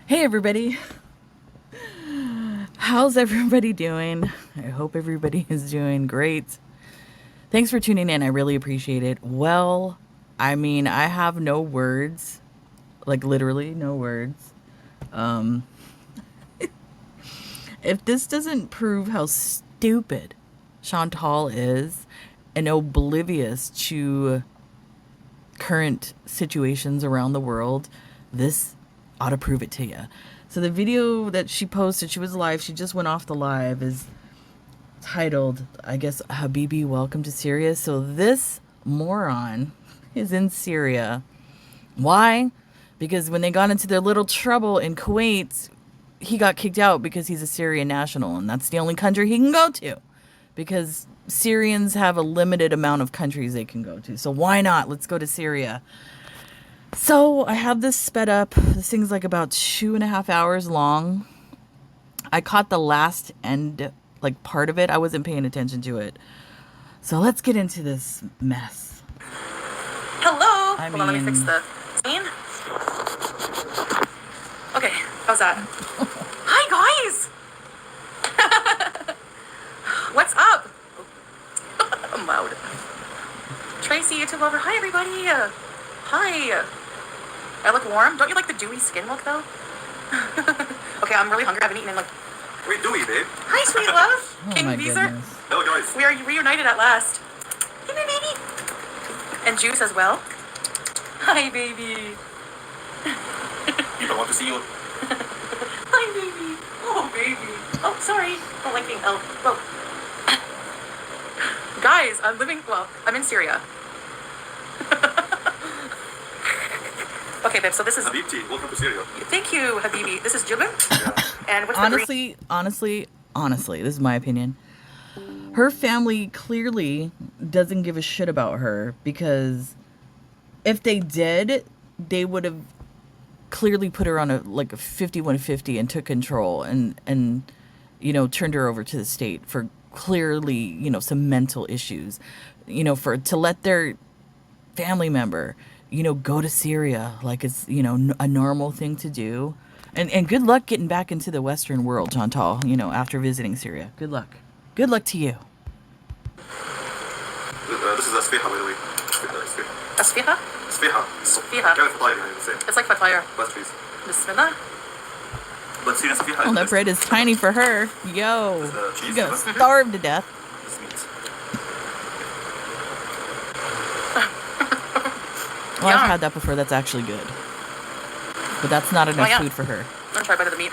Hey everybody, how's everybody doing? I hope everybody is doing great. Thanks for tuning in. I really appreciate it. Well, I mean, I have no words, like literally no words. If this doesn't prove how stupid Chantal is and oblivious to current situations around the world, this ought to prove it to you. So the video that she posted, she was live, she just went off the live, is titled, I guess, Habibi, welcome to Syria. So this moron is in Syria. Why? Because when they got into their little trouble in Kuwait, he got kicked out because he's a Syrian national, and that's the only country he can go to, because Syrians have a limited amount of countries they can go to. So why not? Let's go to Syria. So I have this sped up. This thing's like about 2.5 hours long. I caught the last end, like part of it. I wasn't paying attention to it. So let's get into this mess. Hello. Hold on, let me fix the scene. Okay, how's that? Hi guys. What's up? I'm loud. Tracy, YouTube lover. Hi everybody. Hi. I look warm. Don't you like the dewy skin look though? Okay, I'm really hungry. I haven't eaten in like... We're dewy, babe. Hi, sweet love. Oh King my Beezer. goodness. Hello, guys. We are reunited at last. Hey, my baby. And Juice as well. Hi, baby. People want to see you. Hi, baby. Oh, baby. Oh, sorry. Don't like being held. Whoa. Guys, I'm in Syria. Okay, babe, so this is... Habibti, welcome to Syria. Thank you, Habibi. This is Jibin. Yeah. And what's the honestly, this is my opinion. Her family clearly doesn't give a shit about her, because if they did, they would have clearly put her on a 5150 and took control and turned her over to the state for clearly, some mental issues, to let their family member, go to Syria like it's, a normal thing to do. And good luck getting back into the Western world, Chantal, after visiting Syria. Good luck. Good luck to you. This is Asfiha, by the way. Asfiha? Asfiha. Asfiha. Kind of fatayr, you say. It's like fatayr. Pastries. Bismillah. But Syrian Asfiha Oh, that bread is tiny for her. Yo. She's going to starve to death. This meat. Well, I've had that before. That's actually good. But that's not enough food for her. I'm going to try a bite of the meat.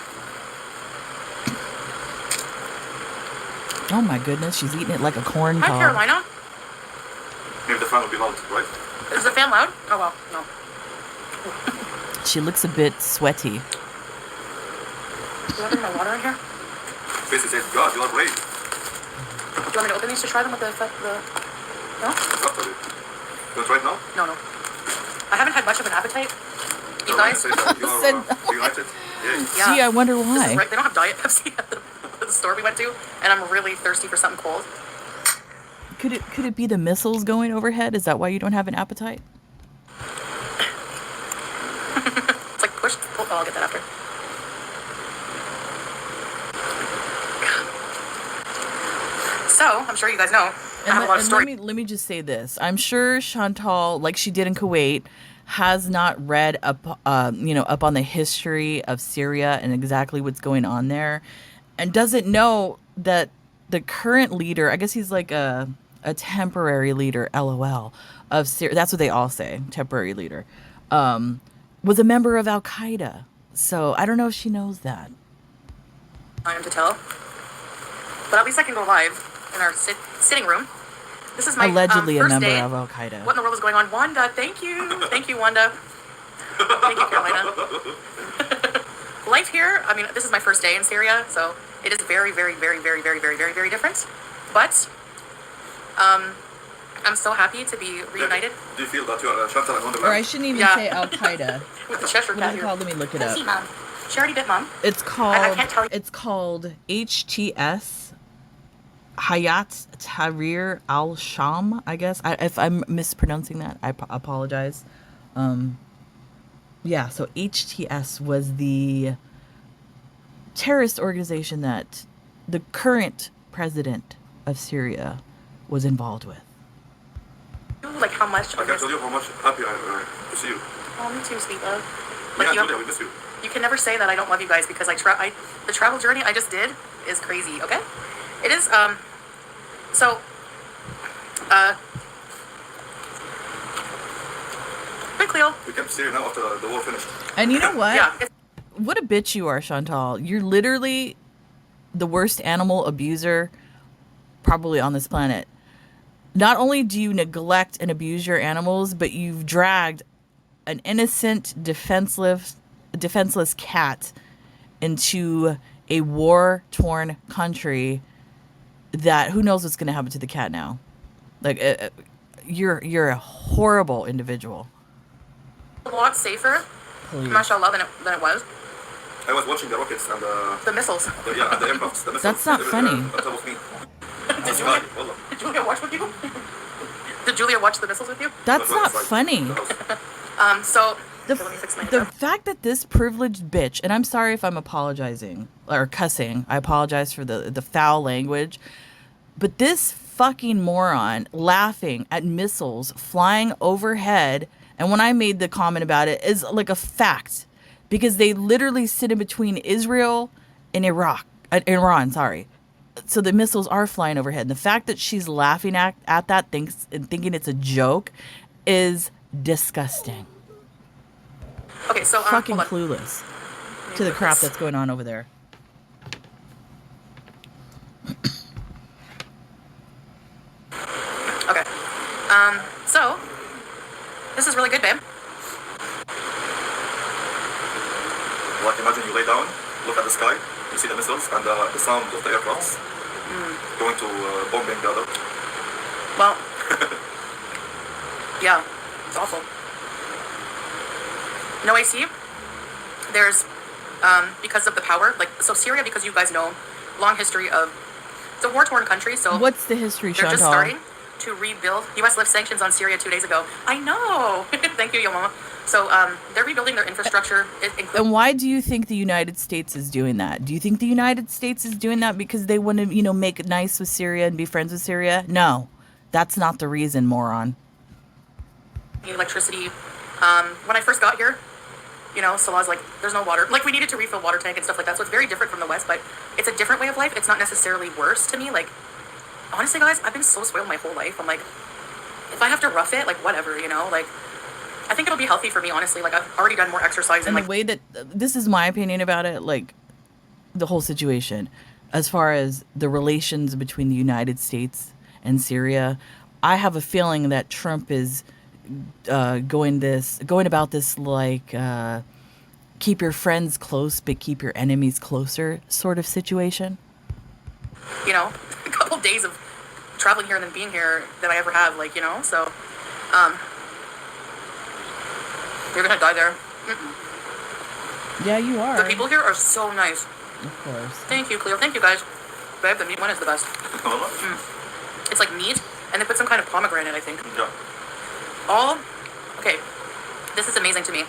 Oh my goodness, she's eating it like a corn Hi, cob. Carolina. Maybe the fan will be loud, right? Is the fan loud? Oh, well, no. She looks a bit sweaty. Do you have any more water in here? Basically said, God, you are brave. Do you want me to open these to try them with the... No? It's up to you. You want to try it now? No. I haven't had much of an appetite. You guys? You are united. Yeah. Gee, I wonder This why. is right. They don't have Diet Pepsi at the store we went to, and I'm really thirsty for something cold. Could it be the missiles going overhead? Is that why you don't have an appetite? It's like push, pull. Oh, I'll get that after. So, I'm sure you guys know, I have a lot of stories. Let me just say this. I'm sure Chantal, like she did in Kuwait, has not read up on the history of Syria and exactly what's going on there, and doesn't know that the current leader, I guess he's like a temporary leader, LOL, of Syria. That's what they all say, temporary leader, was a member of Al Qaeda. So I don't know if she knows that. Time to tell. But at least I can go live in our sitting room This is my allegedly a first member day. of Al Qaeda. What in the world is going on? Wanda, thank you. Thank you, Wanda. Thank you, Carolina. Life here, I mean, this is my first day in Syria, so it is very, very, very, very, very, very, very, very different. But I'm so happy to be reunited. Do you feel that you are Chantal and Or I Wonderland? shouldn't even Yeah. say Al Qaeda. With the Cheshire What cat is it here. called? Let me look it Let's up. see, Mom. She already bit Mom. It's called. I can't tell you. It's called HTS Hayat Tahrir Al Sham. I guess. If I'm mispronouncing that, I apologize. Yeah. So HTS was the terrorist organization that the current president of Syria was involved with. Like how much I I can miss. tell you how much happy I am to see you. Oh, me too, sweet love. Me Like and you, Julia, we miss you. you can never say that I don't love you guys because the travel journey I just did is crazy. Okay, it is. So, hey Cleo. We came to Syria now after the war finished. And you know what? Yeah. It's, What a bitch you are, Chantal. You're literally the worst animal abuser probably on this planet. Not only do you neglect and abuse your animals, but you've dragged an innocent, defenseless cat into a war-torn country that who knows what's going to happen to the cat now. Like, you're a horrible individual. a lot safer, Please. mashallah, than it was. I was watching the rockets and The missiles. and the aircrafts. The missiles. That's not funny. On top of me. Did Sky, Julia, wallah. did Julia watch with you? Did Julia watch the missiles with you? That's But not it's like funny. the house. So The, let me fix my the intro. fact that this privileged bitch, and I'm sorry if I'm apologizing or cussing, I apologize for the foul language, but this fucking moron laughing at missiles flying overhead, and when I made the comment about it, is like a fact, because they literally sit in between Israel and Iran, sorry. So the missiles are flying overhead. And the fact that she's laughing at that, thinking it's a joke, is disgusting. Okay, so Fucking hold on. clueless to the crap that's going on over there. Okay. So this is really good, babe. Like imagine you lay down, look at the sky, you see the missiles and the sound of the aircrafts going to bombing the other. Well, yeah, it's awful. No AC. There's because of the power, like so Syria, because you guys know, long history of it's a war-torn country. So What's the history, they're just Chantal? starting to rebuild. U.S. lifted sanctions on Syria 2 days ago. I know. Thank you, yo mama. So they're rebuilding their infrastructure. And why do you think the United States is doing that? Do you think the United States is doing that because they want to, make it nice with Syria and be friends with Syria? No, that's not the reason, moron. Electricity. When I first got here, Salah's like, there's no water. Like, we needed to refill water tank and stuff like that. So it's very different from the West, but it's a different way of life. It's not necessarily worse to me. Like, honestly, guys, I've been so spoiled my whole life. I'm like, if I have to rough it, like, whatever, like, I think it'll be healthy for me, honestly. Like, I've already done more exercise And and, the way that this is my opinion about it, like the whole situation, as far as the relations between the United States and Syria, I have a feeling that Trump is going about this like keep your friends close but keep your enemies closer sort of situation. a couple days of traveling here and then being here that I ever have, like, so, you're gonna die there. Yeah, you are. The people here are so nice. Of course. Thank you, Cleo. Thank you, guys. Babe, the meat one is the best. Wallah. It's like meat, and they put some kind of pomegranate, I think. Yeah. Okay, this is amazing to me.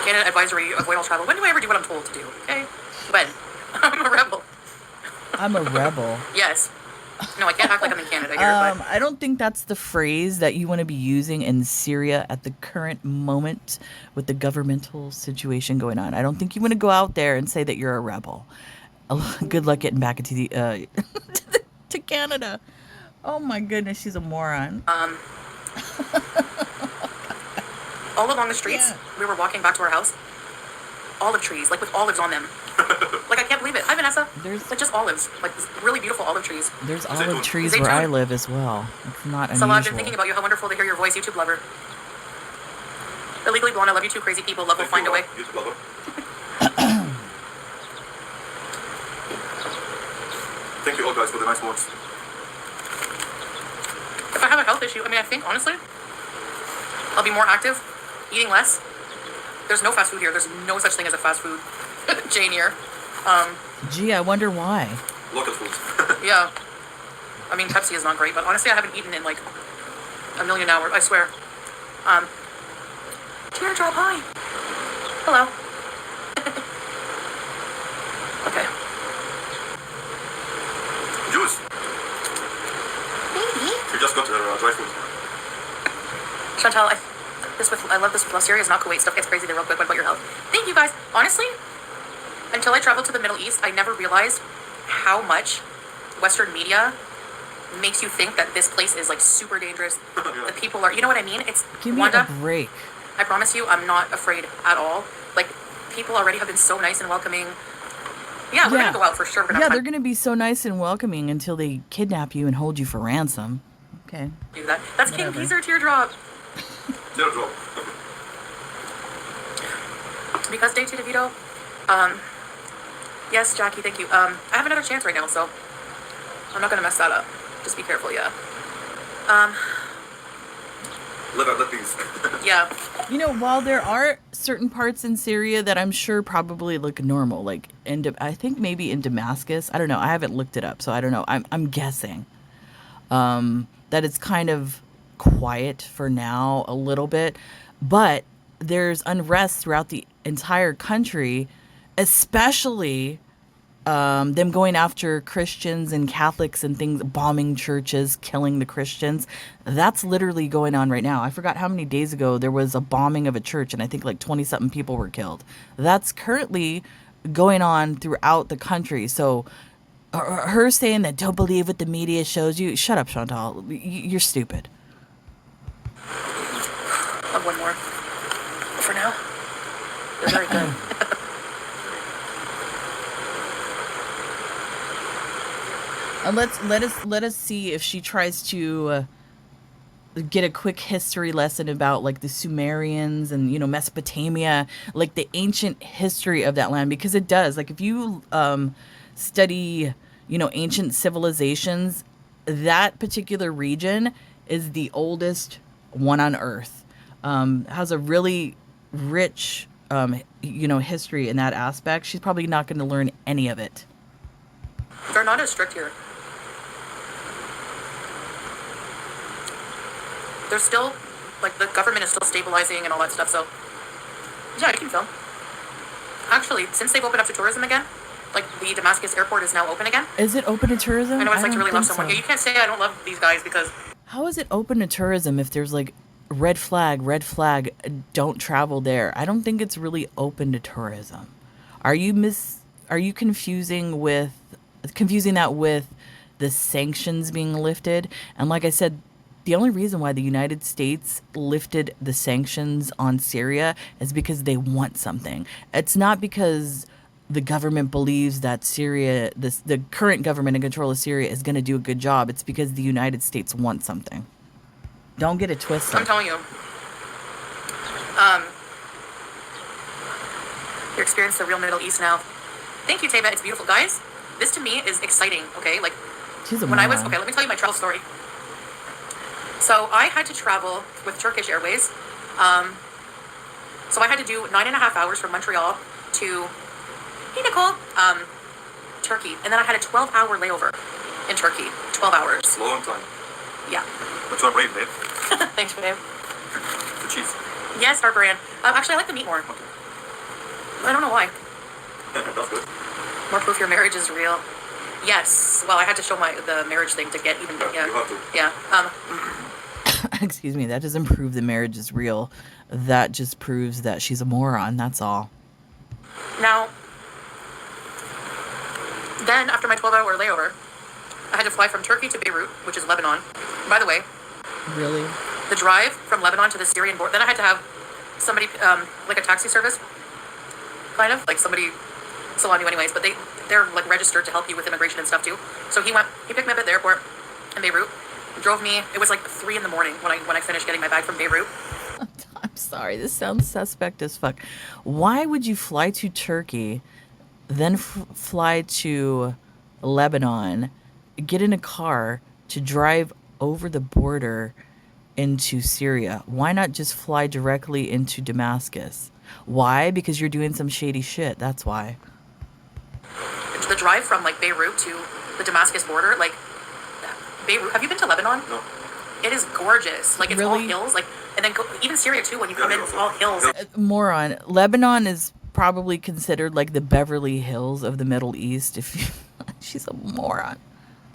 Canada advisory, avoid all travel. When do I ever do what I'm told to do? Okay? When? I'm a rebel. I'm a rebel. Yes. No, I can't act like I'm in Canada here, but I don't think that's the phrase that you want to be using in Syria at the current moment with the governmental situation going on. I don't think you want to go out there and say that you're a rebel. Good luck getting back into the to Canada. Oh my goodness, she's a moron. all along the streets, Yeah. we were walking back to our house. Olive trees, like with olives on them. Like, I can't believe it. Hi, Vanessa. There's Like, just olives. Like, these really beautiful olive trees. there's Is it olive good? trees Is it where I good? live as well. It's not So I've been unusual. thinking about you. How wonderful to hear your voice, YouTube lover. Illegally Blonde, I love you too, crazy people. Love will find a way. YouTube lover. Thank you all guys for the nice words. If I have a health issue, I mean, I think, honestly, I'll be more active, eating less. There's no fast food here. There's no such thing as a fast food chain here. Gee, I wonder why. Local food. Yeah. I mean, Pepsi is not great, but honestly, I haven't eaten in like a million hours, I swear. Teardrop, hi. Hello. Okay. Juice. Baby. She just got her dry food. Chantal, I love this with Syria is not Kuwait. Stuff gets crazy there real quick. What about your health? Thank you guys. Honestly, until I traveled to the Middle East, I never realized how much Western media makes you think that this place is like super dangerous. Yeah. The people are, you know what I mean? It's Give me Wanda. a break. I promise you, I'm not afraid at all. Like, people already have been so nice and welcoming. Yeah, we're Yeah. gonna go out for sure. We're gonna Yeah, have they're fun. gonna be so nice and welcoming until they kidnap you and hold you for ransom. Okay. Do that. That's Whatever. King Geezer Teardrop. Teardrop. Because Day 2 DeVito. Yes, Jackie, thank you. I have another chance right now, so I'm not gonna mess that up. Just be careful, yeah. Live at the peace. Yeah. You know, while there are certain parts in Syria that I'm sure probably look normal, like I think maybe in Damascus. I don't know. I haven't looked it up, so I don't know. I'm guessing that it's kind of quiet for now a little bit, but there's unrest throughout the entire country, especially them going after Christians and Catholics and things, bombing churches, killing the Christians. That's literally going on right now. I forgot how many days ago there was a bombing of a church, and I think like 20-something people were killed. That's currently going on throughout the country. So her saying that don't believe what the media shows you, shut up, Chantal. You're stupid. I'll have one more. For now. They're very good. And let us see if she tries to get a quick history lesson about like the Sumerians and Mesopotamia, like the ancient history of that land, because it does. Like if you study ancient civilizations, that particular region is the oldest one on Earth. Has a really rich history in that aspect. She's probably not going to learn any of it. They're not as strict here. They're still, like, the government is still stabilizing and all that stuff, so, yeah, I can film. Actually, since they've opened up to tourism again, like, the Damascus airport is now open again. Is it open to tourism? I know it's like to don't really love think someone. so. Yeah, you can't say I don't love these guys because How is it open to tourism if there's like red flag, don't travel there? I don't think it's really open to tourism. Are you confusing that with the sanctions being lifted? And like I said, the only reason why the United States lifted the sanctions on Syria is because they want something. It's not because the government believes that Syria, the current government in control of Syria, is going to do a good job. It's because the United States wants something. Don't get it twisted. I'm telling you. You experience the real Middle East now. Thank you, Tava. It's beautiful. Guys, this to me is exciting, okay? Like, She's a when I was, moron. okay, let me tell you my travel story. So I had to travel with Turkish Airways. So I had to do 9.5 hours from Montreal to, hey, Nicole, Turkey. And then I had a 12-hour layover in Turkey. 12 hours. Long time. Yeah. Which one brave, babe? Thanks, babe. The cheese. Yes, our brand. Actually, I like the meat more. I don't know why. That's good. More proof your marriage is real. Yes. Well, I had to show the marriage thing to get even. Yeah, you have to. Yeah. Excuse me, that doesn't prove the marriage is real. That just proves that she's a moron, that's all. Now, then after my 12-hour layover, I had to fly from Turkey to Beirut, which is Lebanon. By the way, Really? the drive from Lebanon to the Syrian border, then I had to have somebody, like a taxi service, kind of, like somebody salon you anyways, but they're like registered to help you with immigration and stuff too. So he picked me up at the airport in Beirut, drove me. It was like 3 a.m. when I finished getting my bag from Beirut. I'm sorry, this sounds suspect as fuck. Why would you fly to Turkey, then fly to Lebanon, get in a car to drive over the border into Syria? Why not just fly directly into Damascus? Why? Because you're doing some shady shit. That's why. The drive from like Beirut to the Damascus border, like Beirut. Have you been to Lebanon? No. It is gorgeous. Like it's all Really? hills. Like and then even Syria too. When you come in, it's all hills. Moron. Lebanon is probably considered like the Beverly Hills of the Middle East. If you, she's a moron.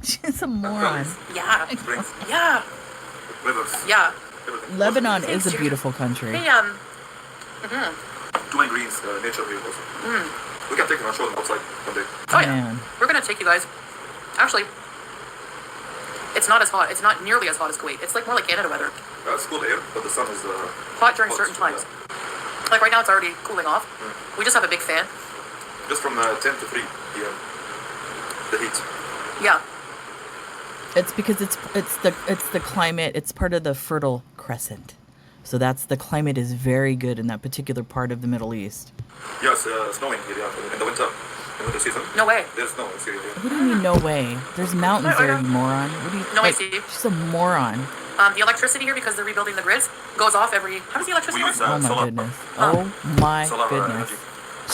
She's a moron. Yeah. Springs, Yeah. rivers, Yeah. everything. Lebanon is a beautiful country. Hey, Too many greens, nature here also. We can take them and show them outside one day. oh yeah. Man. We're gonna take you guys. Actually, it's not as hot. It's not nearly as hot as Kuwait. It's like more like Canada weather. It's cool here, but the sun is Hot during hot, certain yeah. times. Like right now, it's already cooling off. We just have a big fan. Just from 10 to 3 p.m. The heat. Yeah. It's because it's the climate. It's part of the Fertile Crescent, so that's the climate is very good in that particular part of the Middle East. Yeah, it's snowing here in the winter season. No way. There's snow in Syria. What do you mean, no way? There's mountains there, you moron. What do you? No way, like, Steve. she's a moron. The electricity here, because they're rebuilding the grids, goes off every. How does the electricity We work? use Oh my solar. goodness. Oh my Solar goodness. energy.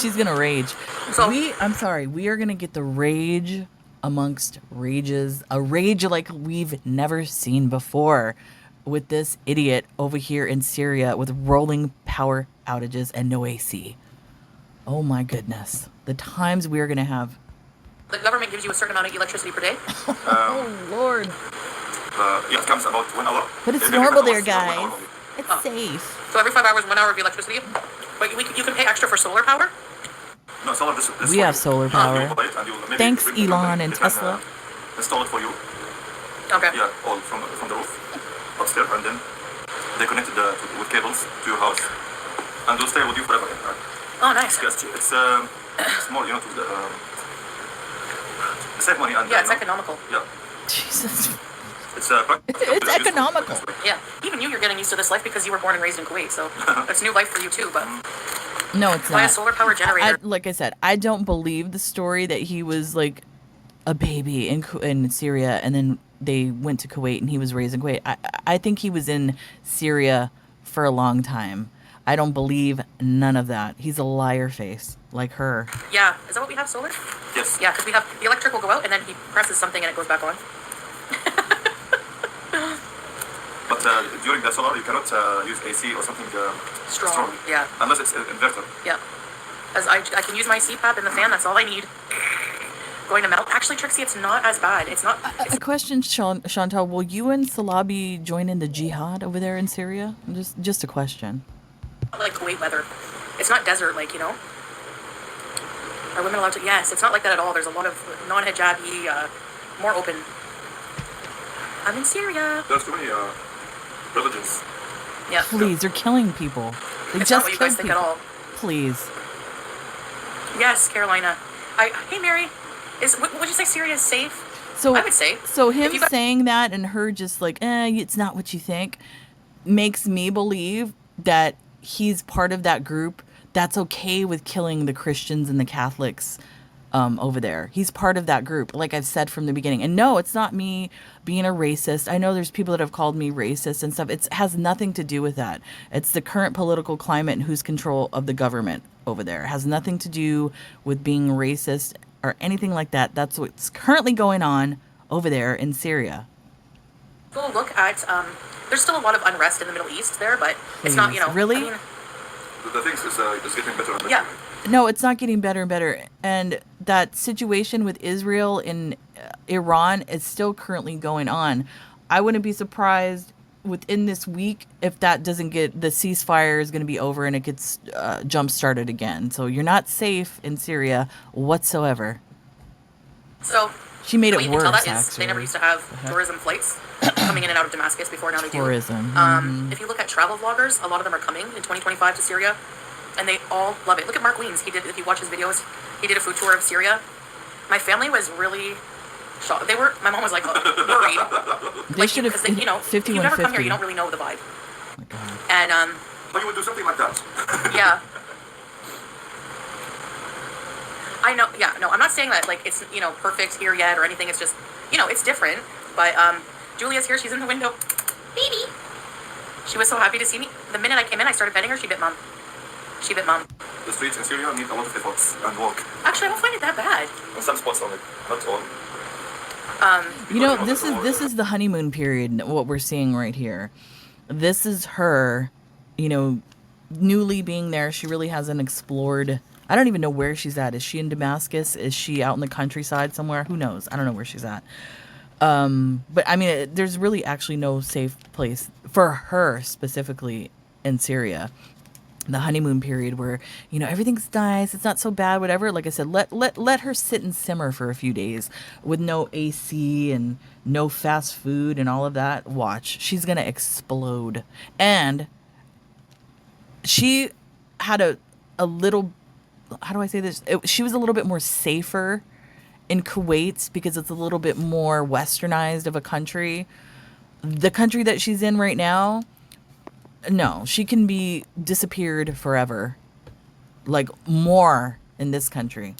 She's gonna rage. So- I'm sorry. We are gonna get the rage amongst rages. A rage like we've never seen before with this idiot over here in Syria with rolling power outages and no AC. Oh my goodness. The times we are gonna have. The government gives you a certain amount of electricity per day. Oh Lord. Yeah, it comes about 1 hour. But it's Every normal 5 there, hours, 1 hour guys. only. It's safe. So every 5 hours, 1 hour of electricity. But you can pay extra for solar power. No, solar, this We have solar power. You buy it and you maybe Thanks, bring it to Elon company. and They can, Tesla. install it for you. Okay. Yeah, all from the roof upstairs, and then they connect it with cables to your house, and they'll stay with you forever. Oh, nice. It's more, to save money and Yeah, it's economical. Yeah, Jesus. it's It's economical. Yeah. Even you're getting used to this life because you were born and raised in Kuwait, so it's new life for you too. But No, it's buy a not. solar power generator. Like I said, I don't believe the story that he was like a baby in Syria and then they went to Kuwait and he was raised in Kuwait. I think he was in Syria for a long time. I don't believe none of that. He's a liar face like her. Yeah. Is that what we have, solar? Yes. Yeah, because we have the electric will go out and then he presses something and it goes back on. But during the solar, you cannot use AC or something Strong. Yeah. unless it's inverter. Yeah. As I can use my CPAP and the fan. That's all I need. Going to metal. Actually, Trixie, it's not as bad. It's not. A question, Chantal, will you and Salabi join in the jihad over there in Syria? Just a question. Like Kuwait weather. It's not desert, like, Are women allowed to? Yes, it's not like that at all. There's a lot of non-hijabi, more open. I'm in Syria. There's too many religions. Yeah. Please, they're killing people. They It's just not what you killed guys think people. at all. Please. Yes, Carolina. Hey, Mary. Would you say Syria is safe? So I would say. So him if you got- saying that and her just like, it's not what you think, makes me believe that he's part of that group that's okay with killing the Christians and the Catholics over there. He's part of that group, like I've said from the beginning. And no, it's not me being a racist. I know there's people that have called me racist and stuff. It has nothing to do with that. It's the current political climate and who's control of the government over there. It has nothing to do with being racist or anything like that. That's what's currently going on over there in Syria. Go look at. There's still a lot of unrest in the Middle East there, but it's not. Please, really? I mean, The thing is, it's getting better and better. yeah. No, it's not getting better and better. And that situation with Israel and Iran is still currently going on. I wouldn't be surprised within this week if that doesn't get, the ceasefire is going to be over and it gets jump started again. So you're not safe in Syria whatsoever. So She made the way it you can tell worse, that is actually. they never used to have tourism flights coming in and out of Damascus before. Now they do. Tourism. If you look at travel vloggers, a lot of them are coming in 2025 to Syria, and they all love it. Look at Mark Weens. He did. If you watch his videos, he did a food tour of Syria. My family was really shocked. My mom was like worried. They should have, because you know, if you never come here, you don't really know the vibe. Oh my God. And But you would do something like that. yeah. I know, yeah, no, I'm not saying that, like, it's, you know, perfect here yet or anything. It's just, you know, it's different. But, Julia's here. She's in the window. Baby. She was so happy to see me. The minute I came in, I started petting her. She bit mom. She bit mom. The streets in Syria need a lot of efforts and work. Actually, I don't find it that bad. On some spots only, not all. You know, this is the honeymoon period, what we're seeing right here. This is her, you know, newly being there. She really hasn't explored. I don't even know where she's at. Is she in Damascus? Is she out in the countryside somewhere? Who knows? I don't know where she's at. But I mean, there's really actually no safe place for her specifically in Syria. The honeymoon period where, you know, everything's nice, it's not so bad, whatever. Like I said, let her sit and simmer for a few days with no AC and no fast food and all of that. Watch, she's gonna explode. And she had a little, how do I say this? She was a little bit more safer in Kuwait because it's a little bit more westernized of a country. The country that she's in right now, no, she can be disappeared forever. Like more in this country.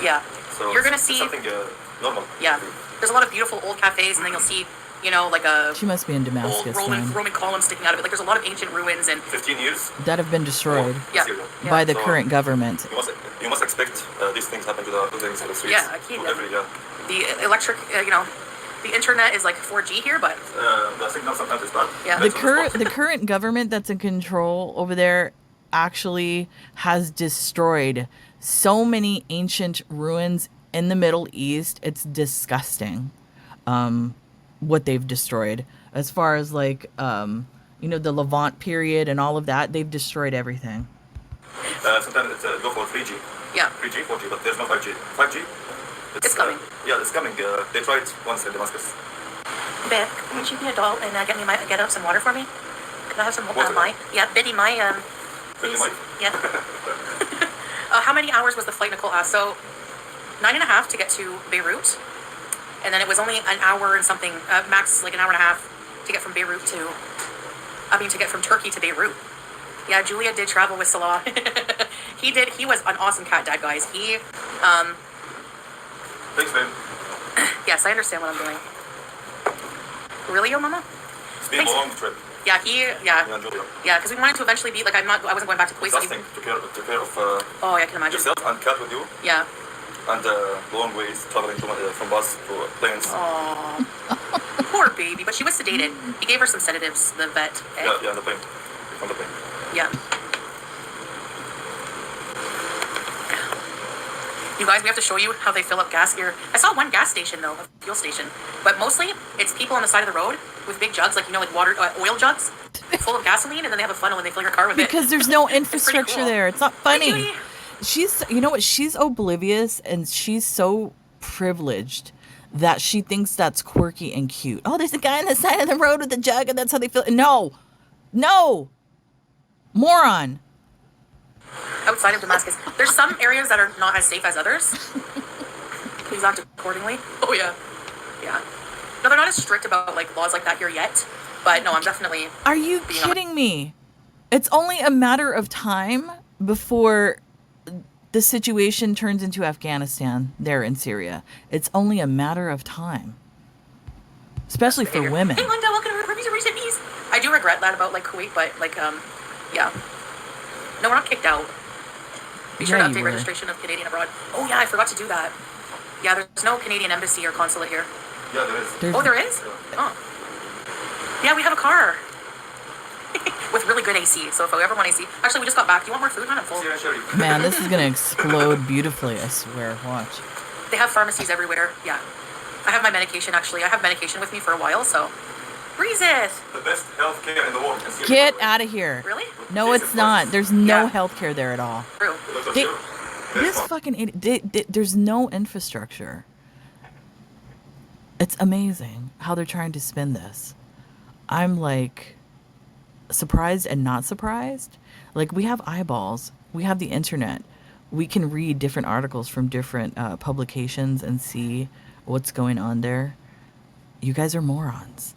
Yeah. So You're gonna it's see. something normal. Yeah. There's a lot of beautiful old cafes, and then you'll see, you know, like a She must be in old Damascus then. Roman column sticking out of it. Like there's a lot of ancient ruins and 15 years. That have been destroyed yeah. Syria. Yeah. by the So- current government. You must expect these things happen to the things in the streets. Yeah, I can't- Every year. The electric, you know, the internet is like 4G here, but The signal sometimes is bad. Yeah. The Depends on current spot. the current government that's in control over there actually has destroyed so many ancient ruins in the Middle East. It's disgusting. What they've destroyed as far as like you know, the Levant period and all of that, they've destroyed everything. Sometimes it's go for 3G. yeah. 3G, 4G, but there's no 5G. 5G? It's coming. Yeah, it's coming. They tried once in Damascus. Babe, would you be a doll and get out some water for me? Can I have some Water? Biddy, my Biddy, please? my? Yeah. How many hours was the flight, Nicole asked? So 9.5 to get to Beirut, and then it was only an hour and something, max like an hour and a half to get from Beirut to, to get from Turkey to Beirut. Yeah, Julia did travel with Salah. He did. He was an awesome cat dad, guys. He, Thanks, babe. yes, I understand what I'm doing. Really, yo, mama? It's been a long trip. Yeah, Yeah, Julia. yeah, because we wanted to eventually be like, I wasn't going back to Kuwait. So Exhausting to care of oh, yeah, I can imagine. yourself and cat with you. Yeah. And long ways traveling from bus to planes. Aww. Poor baby, but she was sedated. He gave her some sedatives, the vet. Yeah, on the plane. On the plane. Yeah. You guys, we have to show you how they fill up gas here. I saw one gas station though, a fuel station, but mostly it's people on the side of the road with big jugs, like, you know, like water, oil jugs, full of gasoline, and then they have a funnel and they fill your car with it. Because there's no pretty infrastructure cool. there. It's not funny. Judy. She's, you know what? She's oblivious and she's so privileged that she thinks that's quirky and cute. Oh, there's a guy on the side of the road with a jug and that's how they feel. No. Moron. Outside of Damascus, there's some areas that are not as safe as others. Please act accordingly. Oh yeah, yeah. No, they're not as strict about like laws like that here yet. But no, I'm definitely. Are you kidding me? It's only a matter of time before the situation turns into Afghanistan there in Syria. It's only a matter of time. Especially for women. Hey, Linda, welcome to Ruby's Recipes. I do regret that about like Kuwait, but like yeah. No, we're not kicked out. Be sure Yeah, to you update were. registration of Canadian abroad. Oh yeah, I forgot to do that. Yeah, there's no Canadian embassy or consulate here. Yeah, there is. There's- Oh, there is? Oh. Yeah, we have a car. With really good AC, so if I ever want AC. Actually, we just got back. Do you want more food? I'm full. Syrian cherry. Man, this is going to explode beautifully, I swear. Watch. They have pharmacies everywhere. Yeah. I have my medication, actually. I have medication with me for a while, so. Breeze it! The best healthcare in the world. in Syria. Get out of here. Really? No, it's not. There's no Yeah. healthcare there at all. True. Dr. They- Syria. This fucking idiot, there's no infrastructure. It's amazing how they're trying to spin this. I'm like surprised and not surprised. Like, we have eyeballs, we have the internet, we can read different articles from different publications and see what's going on there. You guys are morons.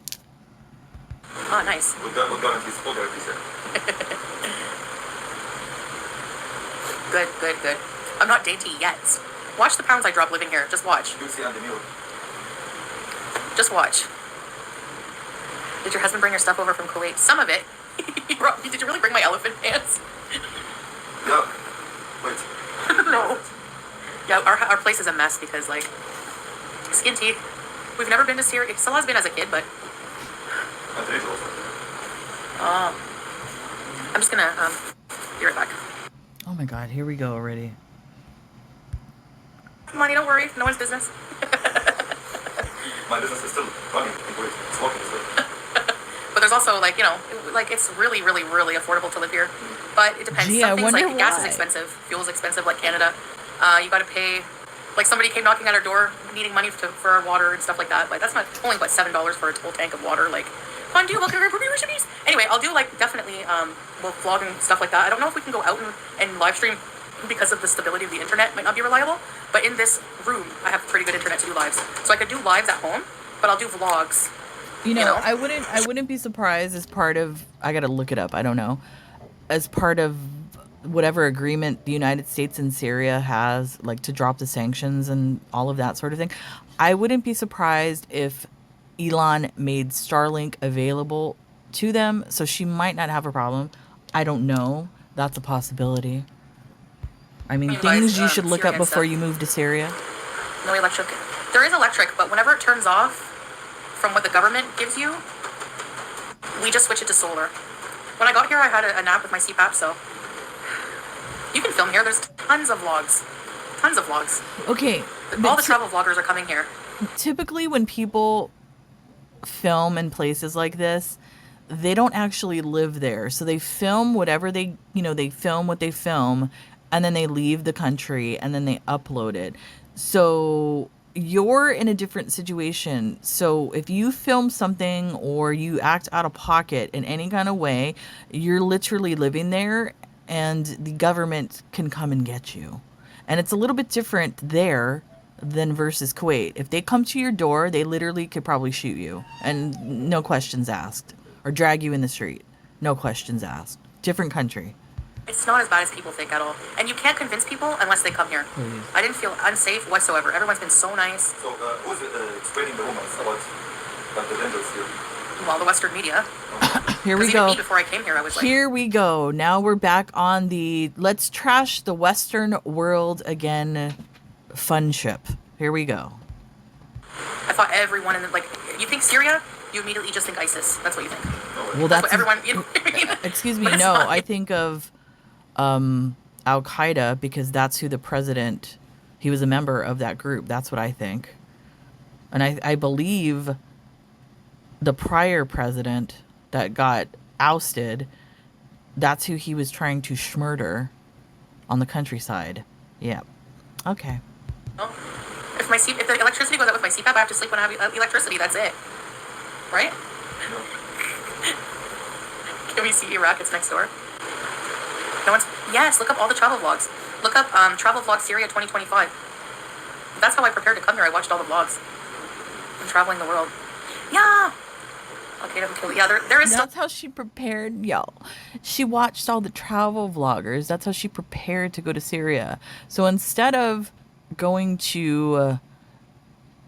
Oh, nice. What guarantees full guarantees there? Good. I'm not dainty yet. Watch the pounds I drop living here. Just watch. You see on the meal. Just watch. Did your husband bring your stuff over from Kuwait? Some of it. Did you really bring my elephant pants? Yeah. Wait. No. Yeah, our place is a mess because, like, skin teeth. We've never been to Syria. Still has been as a kid, but... And Rachel also. I'm just gonna, be right back. Oh my god, here we go already. Money, don't worry. No one's business. My business is still running in Kuwait. It's working still. But there's also, like, you know, like, it's really, really, really affordable to live here. But it depends. Gee, Some I things, like, wonder gas is why. expensive. Fuel's expensive, like Canada. You gotta pay... Like, somebody came knocking at our door, needing money for our water and stuff like that. Like, that's not only about $7 for a whole tank of water. Like, fondue, welcome to our recipes. Anyway, I'll do, like, definitely, we'll vlog and stuff like that. I don't know if we can go out and live stream because of the stability of the internet. Might not be reliable. But in this room, I have pretty good internet to do lives. So I could do lives at home, but I'll do vlogs. You know, I wouldn't be surprised as part of, I gotta look it up, I don't know, as part of whatever agreement the United States and Syria has, like, to drop the sanctions and all of that sort of thing. I wouldn't be surprised if Elon made Starlink available to them, so she might not have a problem. I don't know. That's a possibility. I mean, things you should look up Syrian before stuff. you move to Syria. No electric. There is electric, but whenever it turns off from what the government gives you, we just switch it to solar. When I got here, I had a nap with my CPAP, so you can film here. There's tons of vlogs. Tons of vlogs. Okay. All the travel vloggers are coming here. Typically when people film in places like this, they don't actually live there. So they film whatever they film what they film, and then they leave the country and then they upload it. So you're in a different situation. So if you film something or you act out of pocket in any kind of way, you're literally living there and the government can come and get you. And it's a little bit different there than versus Kuwait. If they come to your door, they literally could probably shoot you and no questions asked, or drag you in the street. No questions asked. Different country. It's not as bad as people think at all. And you can't convince people unless they come here. Please. I didn't feel unsafe whatsoever. Everyone's been so nice. So, who's explaining the rumors about the dangers here? Well, the Western media. Here we 'Cause even go. me, before I came here, I was like, Here we go. Now we're back on the let's trash the Western world again fun ship. Here we go. I thought everyone in the, like, you think Syria, you immediately just think ISIS. That's what you think. Well, That's that's what everyone, you know what I mean? excuse me. But it's No, not. I think of Al Qaeda because that's who the president. He was a member of that group. That's what I think, and I believe the prior president that got ousted. That's who he was trying to schmurder on the countryside. Yeah. Okay. No. If the electricity goes out with my CPAP, I have to sleep when I have electricity. That's it. Right? Can we see Iraq? It's next door. No one's... Yes, look up all the travel vlogs. Look up travel vlog Syria 2025. That's how I prepared to come here. I watched all the vlogs. I'm traveling the world. Yeah. Okay, don't kill. Yeah, there is That's how she prepared, y'all. She watched all the travel vloggers. That's how she prepared to go to Syria. So instead of going to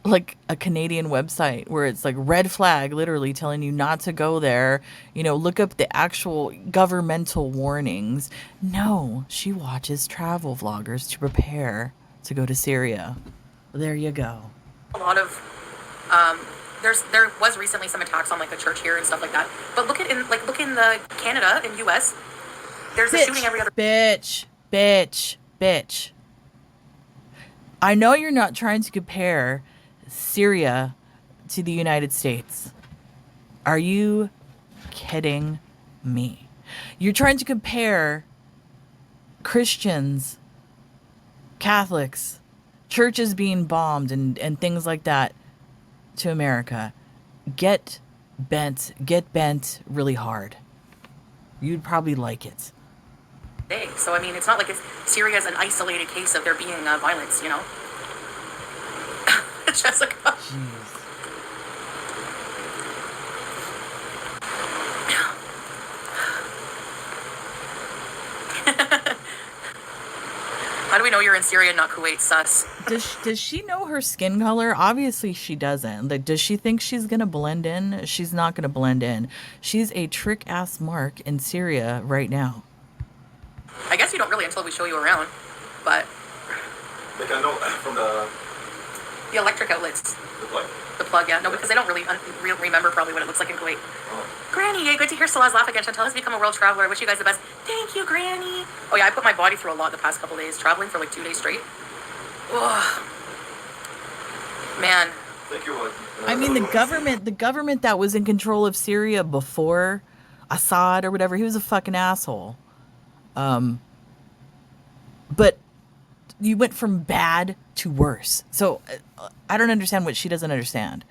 like a Canadian website where it's like red flag, literally telling you not to go there, look up the actual governmental warnings. No, she watches travel vloggers to prepare to go to Syria. There you go. a lot of there was recently some attacks on like a church here and stuff like that. But look in the Canada and US. There's a shooting every other. Bitch. I know you're not trying to compare Syria to the United States. Are you kidding me? You're trying to compare Christians, Catholics, churches being bombed and things like that to America. Get bent really hard. You'd probably like it. day. So, I mean, it's not like Syria is an isolated case of there being violence, you know? Jessica. Jeez. How do we know you're in Syria and not Kuwait? Sus. Does she know her skin color? Obviously she doesn't. Like, does she think she's gonna blend in? She's not gonna blend in. She's a trick ass mark in Syria right now. I guess you don't really until we show you around, but They can know from the electric outlets, plug. the plug, yeah. No, because they don't really remember probably what it looks like in Kuwait. Oh. Granny, yay, good to hear Salah's laugh again. Chantal has become a world traveler. I wish you guys the best. Thank you, Granny. Oh yeah, I put my body through a lot the past couple days, traveling for like 2 days straight. Ugh. Man. Thank you. I mean, the government that was in control of Syria before Assad or whatever, he was a fucking asshole. But you went from bad to worse. So I don't understand what she doesn't understand.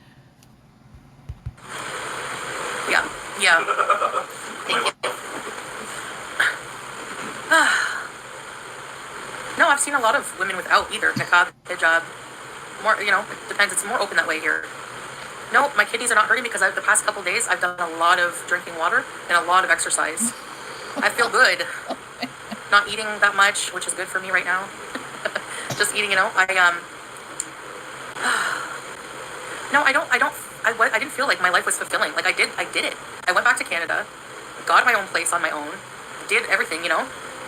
Yeah. Yeah. Thank you. No, I've seen a lot of women without either niqab, hijab. More, you know, it depends. It's more open that way here. No, my kidneys are not hurting because the past couple days I've done a lot of drinking water and a lot of exercise. I feel good. Not eating that much, which is good for me right now. Just eating, you know. No, I didn't feel like my life was fulfilling. Like I did it. I went back to Canada, got my own place on my own, did everything, you know.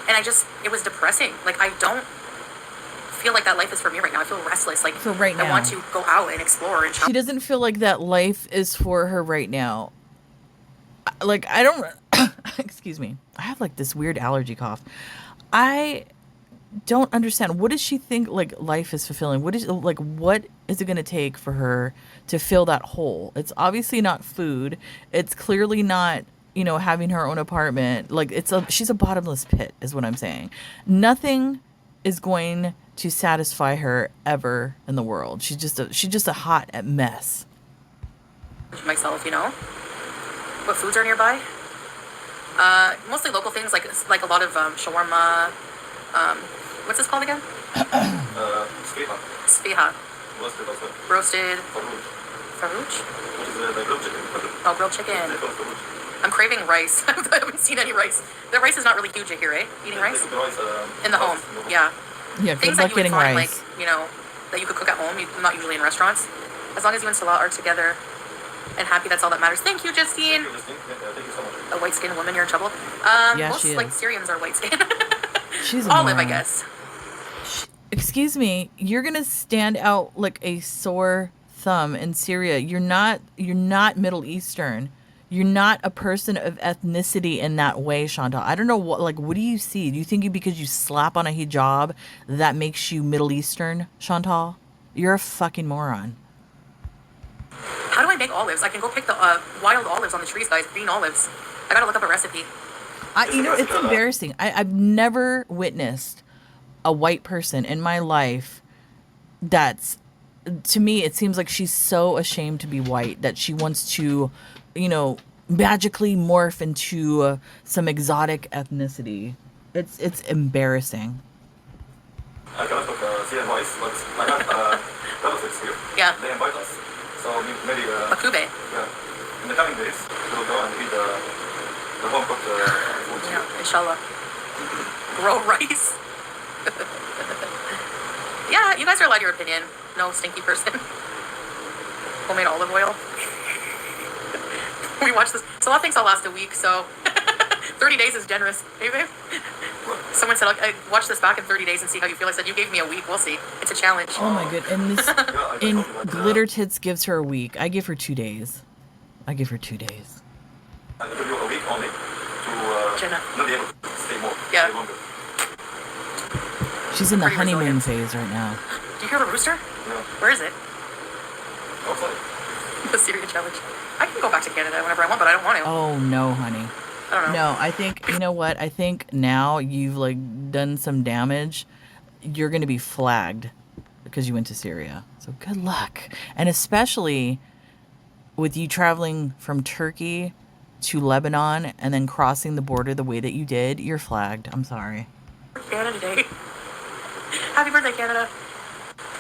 And it was depressing. Like I don't feel like that life is for me right now. I feel restless. Like So right I now- want to go out and explore and She doesn't feel like that life is for her right now. Like, I don't, excuse me. I have like this weird allergy cough. I don't understand. What does she think like life is fulfilling? What is it going to take for her to fill that hole? It's obviously not food. It's clearly not, you know, having her own apartment. Like she's a bottomless pit is what I'm saying. Nothing is going to satisfy her ever in the world. She's just a hot mess. myself, you know. What foods are nearby? Mostly local things like a lot of shawarma. What's this called again? Sfiha. Sfiha. Roasted also. Roasted. Farouj. Farouj? Which is the grilled chicken. Oh, grilled chicken. They call it farouj. I'm craving rice. I haven't seen any rice. The rice is not really huge here, eh? Eating They rice? cook the rice, In the home. Yeah. Yeah, Things good that luck you would getting find, rice. like, you know, that you could cook at home, not usually in restaurants. As long as you and Salah are together and happy, that's all that matters. Thank you, Justine. Thank you so much. A white-skinned woman, you're in trouble. Most, she like, is. Syrians are white-skinned. She's a Olive, I moron. guess. Excuse me, you're gonna stand out like a sore thumb in Syria. You're not Middle Eastern. You're not a person of ethnicity in that way, Chantal. I don't know what do you see? Do you think because you slap on a hijab that makes you Middle Eastern, Chantal? You're a fucking moron. How do I make olives? I can go pick the wild olives on the trees, guys. Green olives. I gotta look up a recipe. It's embarrassing. I've never witnessed a white person in my life that's, to me, it seems like she's so ashamed to be white that she wants to, you know, magically morph into some exotic ethnicity. It's embarrassing. I cannot cook Syrian rice, but I have relatives here. Yeah. They invite us. So maybe Makube. yeah. In the coming days, we'll go and eat the home cooked food. Yeah, Inshalla. Grow rice. Yeah, you guys are allowed your opinion. No stinky person. Homemade olive oil. We watched this. Salah thinks I'll last a week, so 30 days is generous. Hey, babe? Someone said, I watch this back in 30 days and see how you feel. I said, you gave me a week. We'll see. It's a challenge. Oh my god! And this, I and told you, like, Glitter Tits gives her a week. I give her 2 days. I give her 2 days. I give you a week only to Jenna. not be able to stay more. Yeah. Stay longer. She's in the Pretty honeymoon resilient. phase right now. Do you hear the rooster? Yeah. Where is it? Outside. The Syrian challenge. I can go back to Canada whenever I want, but I don't want to. Oh no, honey. I don't know. No, I think, you know what? I think now you've like done some damage. You're going to be flagged because you went to Syria. So good luck. And especially with you traveling from Turkey to Lebanon and then crossing the border the way that you did, you're flagged. I'm sorry. Canada Day. Happy birthday, Canada.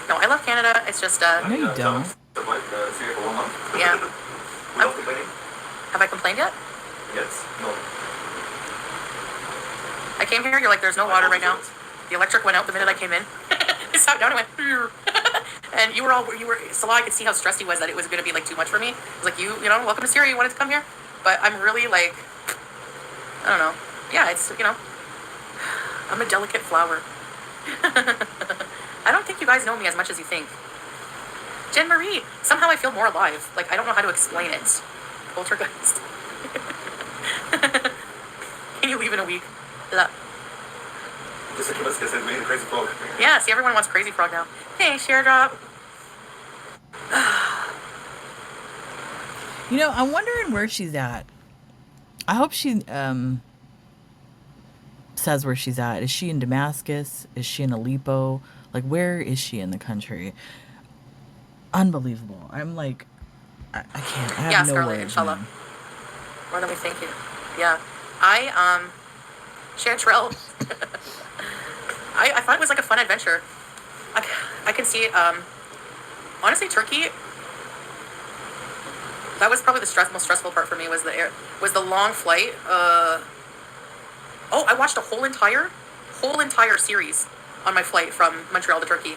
No, I love Canada. It's just, No, you don't. Survived Syria for 1 month. yeah. Without complaining. Have I complained yet? Yes. No. I came here, you're like, there's no water right now. The electric went out the minute I came in. I sat down and went, and Salah, I could see how stressed he was that it was going to be like too much for me. I was like, you know, welcome to Syria, you wanted to come here? But I'm really like, I don't know. Yeah, it's, you know, I'm a delicate flower. I don't think you guys know me as much as you think. Jen Marie, somehow I feel more alive. Like, I don't know how to explain it. Poltergeist. Can you leave in a week? Blah. Just like said, we need a crazy frog. Yeah, see, everyone wants Crazy Frog now. Hey, share drop. You know, I'm wondering where she's at. I hope she says where she's at. Is she in Damascus? Is she in Aleppo? Like, where is she in the country? Unbelievable. I'm like, I can't. I have no Scarlett, words. Inshalla. Man. More than we think it. Yeah. Chantrell. I thought it was like a fun adventure. I can see, honestly, Turkey, that was probably the most stressful part for me was the long flight. I watched a whole entire series on my flight from Montreal to Turkey.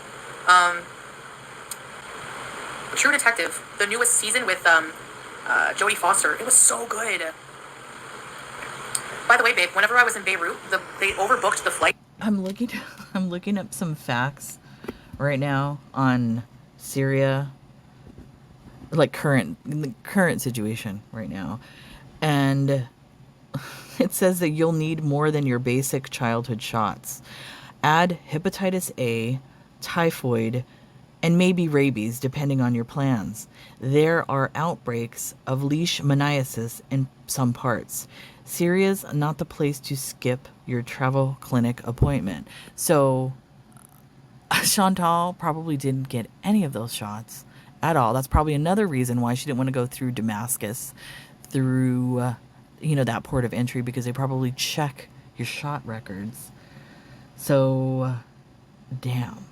True Detective, the newest season with Jodie Foster. It was so good. By the way, babe, whenever I was in Beirut, they overbooked the flight. I'm looking up some facts right now on Syria, like the current situation right now, and it says that you'll need more than your basic childhood shots. Add hepatitis A, typhoid, and maybe rabies, depending on your plans. There are outbreaks of leishmaniasis in some parts. Syria's not the place to skip your travel clinic appointment. So Chantal probably didn't get any of those shots at all. That's probably another reason why she didn't want to go through Damascus, through that port of entry, because they probably check your shot records. So, damn.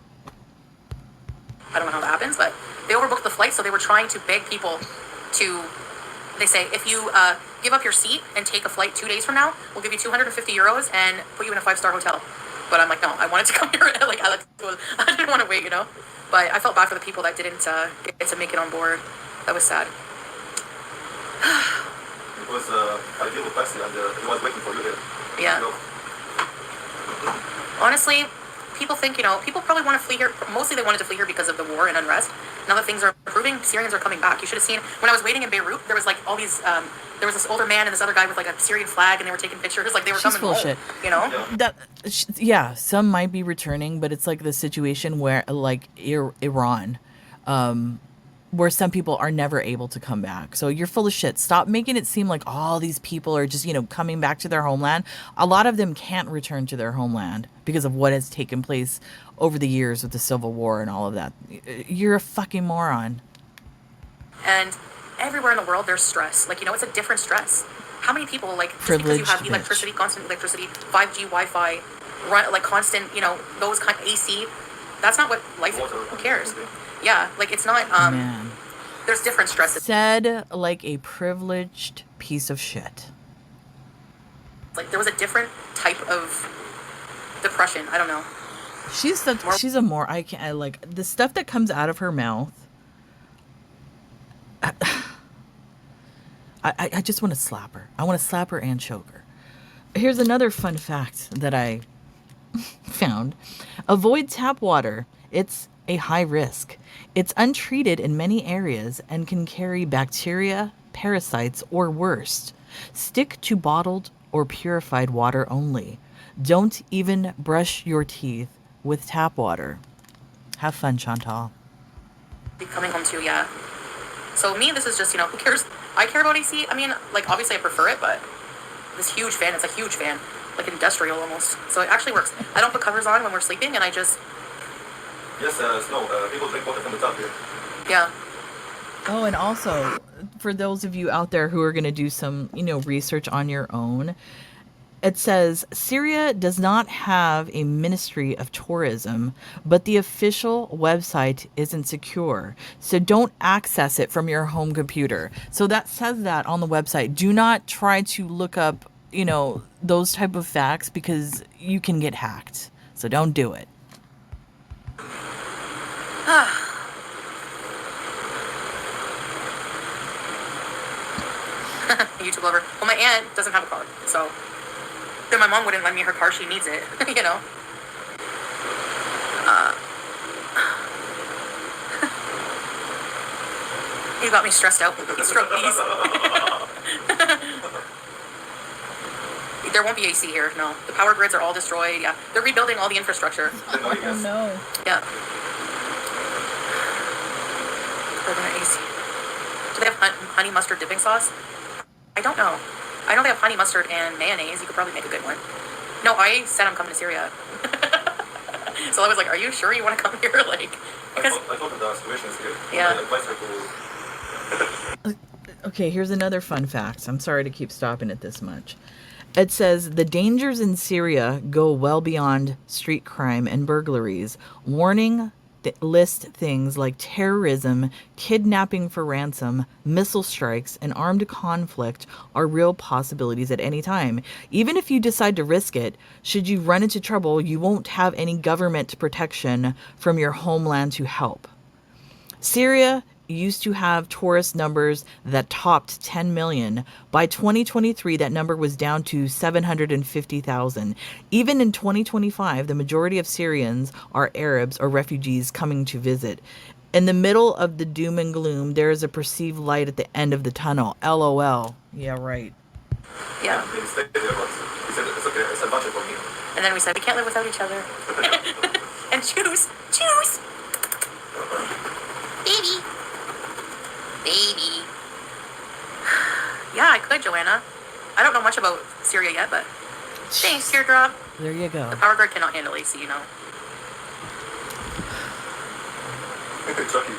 I don't know how that happens, but they overbooked the flight, so they were trying to beg people to. They say, if you give up your seat and take a flight 2 days from now, we'll give you 250 euros and put you in a 5-star hotel. But I'm like, no, I wanted to come here. I didn't want to wait, But I felt bad for the people that didn't get to make it on board. That was sad. It was I deal with taxi and it was waiting for you there. Yeah. Honestly, people think, people probably want to flee here. Mostly they wanted to flee here because of the war and unrest. Now that things are improving, Syrians are coming back. You should have seen, when I was waiting in Beirut, there was like all these, there was this older man and this other guy with like a Syrian flag, and they were taking pictures. Like they were She's coming full home, shit. Yeah, some might be returning, but it's like the situation where, like Iran, where some people are never able to come back. So you're full of shit. Stop making it seem like all these people are just, coming back to their homeland. A lot of them can't return to their homeland because of what has taken place over the years with the Civil War and all of that. You're a fucking moron. And everywhere in the world, there's stress. Like, it's a different stress. How many people, like, just because you have electricity, constant electricity, 5G, Wi-Fi, like constant, those kind of AC, that's not what life is. Who cares? Yeah, like, it's not, Man. There's different stresses. Said like a privileged piece of shit. Like, there was a different type of depression. I don't know. She's the stuff that comes out of her mouth. I just want to slap her. I want to slap her and choke her. Here's another fun fact that I found. Avoid tap water. It's a high risk. It's untreated in many areas and can carry bacteria, parasites, or worse. Stick to bottled or purified water only. Don't even brush your teeth with tap water. Have fun, Chantal. Coming home too, yeah. So me, this is just, who cares? I care about AC. I mean, like, obviously I prefer it, but this huge fan, it's a huge fan. Like industrial almost. So it actually works. I don't put covers on when we're sleeping, and I just... Yes, Snow, people drink water from the tap here. Yeah. Oh, and also for those of you out there who are going to do some, research on your own, it says Syria does not have a ministry of tourism, but the official website isn't secure. So don't access it from your home computer. So that says that on the website. Do not try to look up, those type of facts because you can get hacked. So don't do it. YouTube lover. Well, my aunt doesn't have a car, so then my mom wouldn't lend me her car. She needs it, you know. You got me stressed out. Stroke these. There won't be AC here. No, the power grids are all destroyed. Yeah, they're rebuilding all the infrastructure. Oh no. Yeah. They're gonna AC. Do they have honey mustard dipping sauce? I don't know. I know they have honey mustard and mayonnaise. You could probably make a good one. No, I said I'm coming to Syria. So I was like, "Are you sure you want to come here?" Like, because I thought the situation is here. Yeah. I advise her to. Okay, here's another fun fact. I'm sorry to keep stopping it this much. It says the dangers in Syria go well beyond street crime and burglaries. Warning list things like terrorism, kidnapping for ransom, missile strikes, and armed conflict are real possibilities at any time. Even if you decide to risk it, should you run into trouble, you won't have any government protection from your homeland to help. Syria used to have tourist numbers that topped 10 million. By 2023, that number was down to 750,000. Even in 2025, the majority of Syrians are Arabs or refugees coming to visit. In the middle of the doom and gloom, there is a perceived light at the end of the tunnel. LOL. Yeah, right. yeah. They stayed there, but he said it's okay. It's a budget for me. And then we said we can't live without each other. And choose. Baby. Yeah, I could, Joanna. I don't know much about Syria yet, but thanks, teardrop. There you go. The power grid cannot handle AC, you know. Chucky.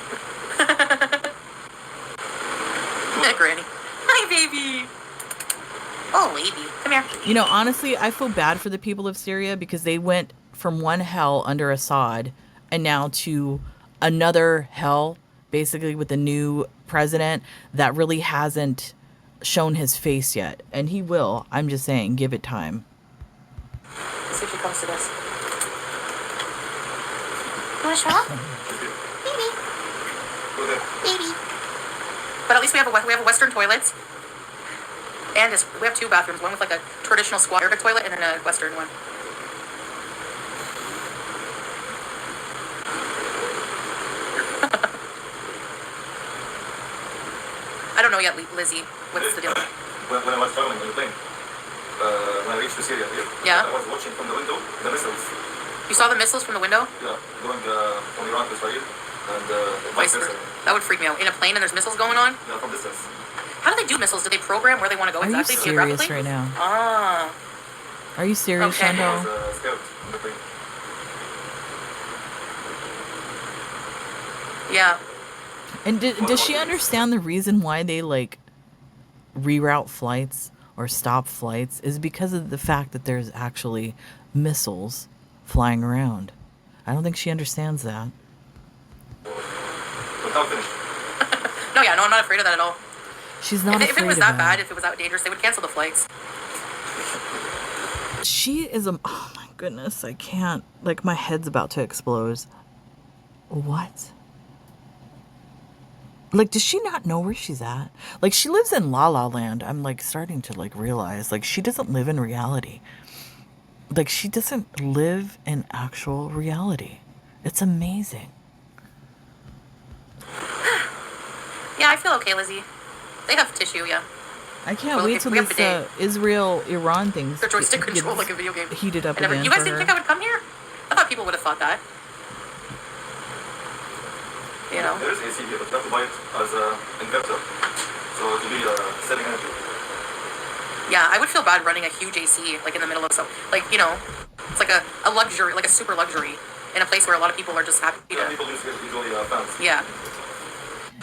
Granny. Hi, baby. Oh, baby. Come here. Honestly, I feel bad for the people of Syria because they went from one hell under Assad and now to another hell, basically with a new president that really hasn't shown his face yet. And he will. I'm just saying, give it time. Let's see if she comes to this. You want to show up? Baby. But at least we have a Western toilet. And we have two bathrooms. One with like a traditional squat Arabic toilet and then a Western one. I don't know yet, Lizzie. What's the deal? When I was traveling on the plane, when I reached to Syria here, Yeah. I was watching from the window the missiles. You saw the missiles from the window? Yeah, going from Iran to Israel and Vice versa. That would freak me out. In a plane and there's missiles going on? Yeah, from distance. How do they do missiles? Do they program where they want to go Are you exactly serious geographically? right now? Ah. Are you serious, Okay. I Shando? was scared on the plane. Yeah. And does she understand the reason why they reroute flights or stop flights is because of the fact that there's actually missiles flying around? I don't think she understands that. But now finished. No, I'm not afraid of that at all. She's not If afraid it was of that bad, if it was that dangerous, they would cancel the flights. She is oh my goodness, I can't. My head's about to explode. What? Does she not know where she's at? She lives in La La Land. I'm starting to realize she doesn't live in reality. She doesn't live in actual reality. It's amazing. Yeah, I feel okay, Lizzie. They have tissue, yeah. I can't Well, wait if till we have this bidet. Israel-Iran things Their joystick gets control like a video game. heated up I never, again you guys for didn't her. think I would come here? I thought people would have thought that. You know? There is AC here, but you have to buy it as an inverter. So it will be selling energy. Yeah, I would feel bad running a huge AC, in the middle of some, it's like a luxury, like a super luxury, in a place where a lot of people are just happy Yeah, to, people use usually fans. yeah.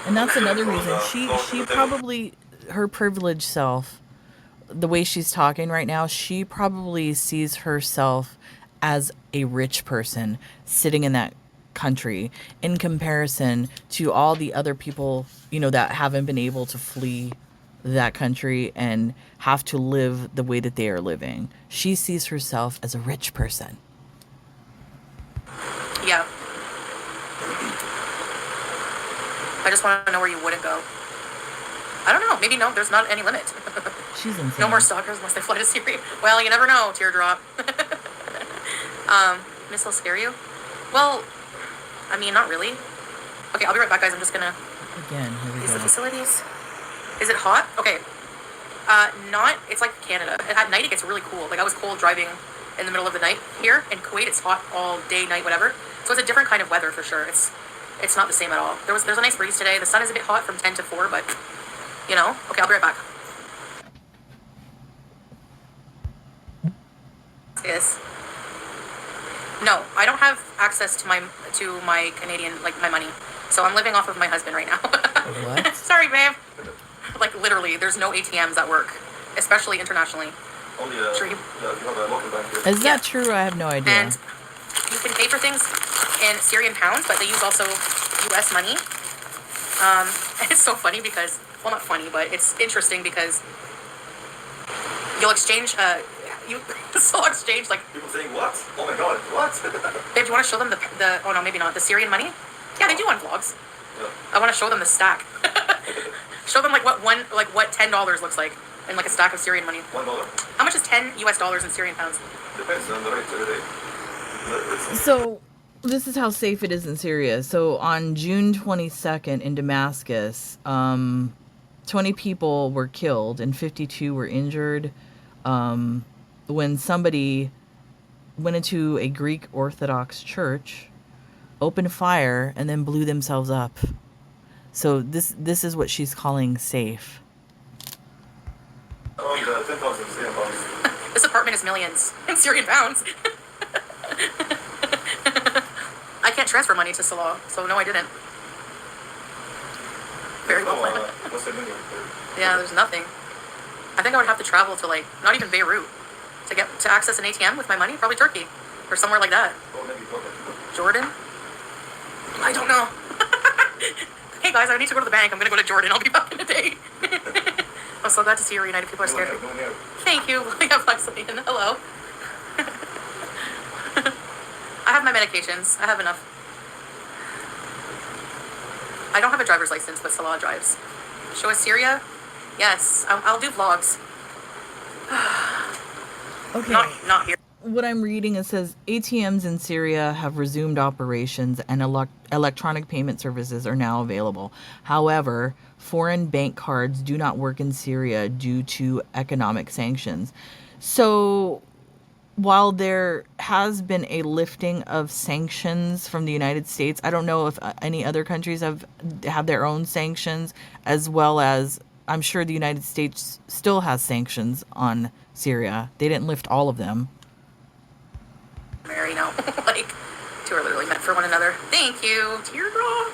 And that's another From reason the she floor to she the table. probably, her privileged self, the way she's talking right now, she probably sees herself as a rich person sitting in that country in comparison to all the other people, that haven't been able to flee that country and have to live the way that they are living. She sees herself as a rich person. Yeah. I just want to know where you wouldn't go. I don't know. Maybe no. There's not any limit. She's insane. No more stalkers unless they fly to Syria. Well, you never know. Teardrop. Missile scare you? Well, I mean, not really. Okay, I'll be right back, guys. I'm just gonna. Again, here we Is the go. facilities? Is it hot? Okay. Not. It's like Canada. At night it gets really cool. Like I was cold driving in the middle of the night here in Kuwait. It's hot all day, night, whatever. So it's a different kind of weather for sure. It's not the same at all. There's a nice breeze today. The sun is a bit hot from 10 to 4, but Okay, I'll be right back. Yes. No, I don't have access to my Canadian, like my money. So I'm living off of my husband right now. What? Sorry, babe. Like literally, there's no ATMs that work, especially internationally. Only Sure, you have a local bank here. Is that true? I have no idea. And you can pay for things in Syrian pounds, but they use also US money. It's so funny because, well, not funny, but it's interesting because you'll exchange, so exchange, like, People saying what? Oh my god, what? babe, do you want to show them oh no, maybe not, the Syrian money? Yeah, they do on vlogs. Yeah. I want to show them the stack. Show them, like, what $10 looks like in, like, a stack of Syrian money. $1. How much is 10 US dollars in Syrian pounds? Depends on the rate every day. So, this is how safe it is in Syria. So, on June 22nd in Damascus, 20 people were killed and 52 were injured when somebody went into a Greek Orthodox church, opened fire, and then blew themselves up. So, this is what she's calling safe. Around 10,000 Syrian pounds. This apartment is millions in Syrian pounds. I can't transfer money to Salah, so no, I didn't. Very well planned. What's the minimum? Yeah, there's nothing. I think I would have to travel to, like, not even Beirut to access an ATM with my money. Probably Turkey or somewhere like that. Or maybe Jordan? I don't know. Hey guys, I need to go to the bank. I'm gonna go to Jordan. I'll be back in a day. I'm so glad to see you reunited. People are scared. No, no. Thank you. Yeah, Vaseline. Hello. I have my medications. I have enough. I don't have a driver's license, but Salah drives. Show us Syria? Yes. I'll do vlogs. Okay. Not here. What I'm reading, it says ATMs in Syria have resumed operations and electronic payment services are now available. However, foreign bank cards do not work in Syria due to economic sanctions. So while there has been a lifting of sanctions from the United States, I don't know if any other countries have their own sanctions, as well as I'm sure the United States still has sanctions on Syria. They didn't lift all of them. Mary, no. Like, two are literally meant for one another. Thank you. Teardrop.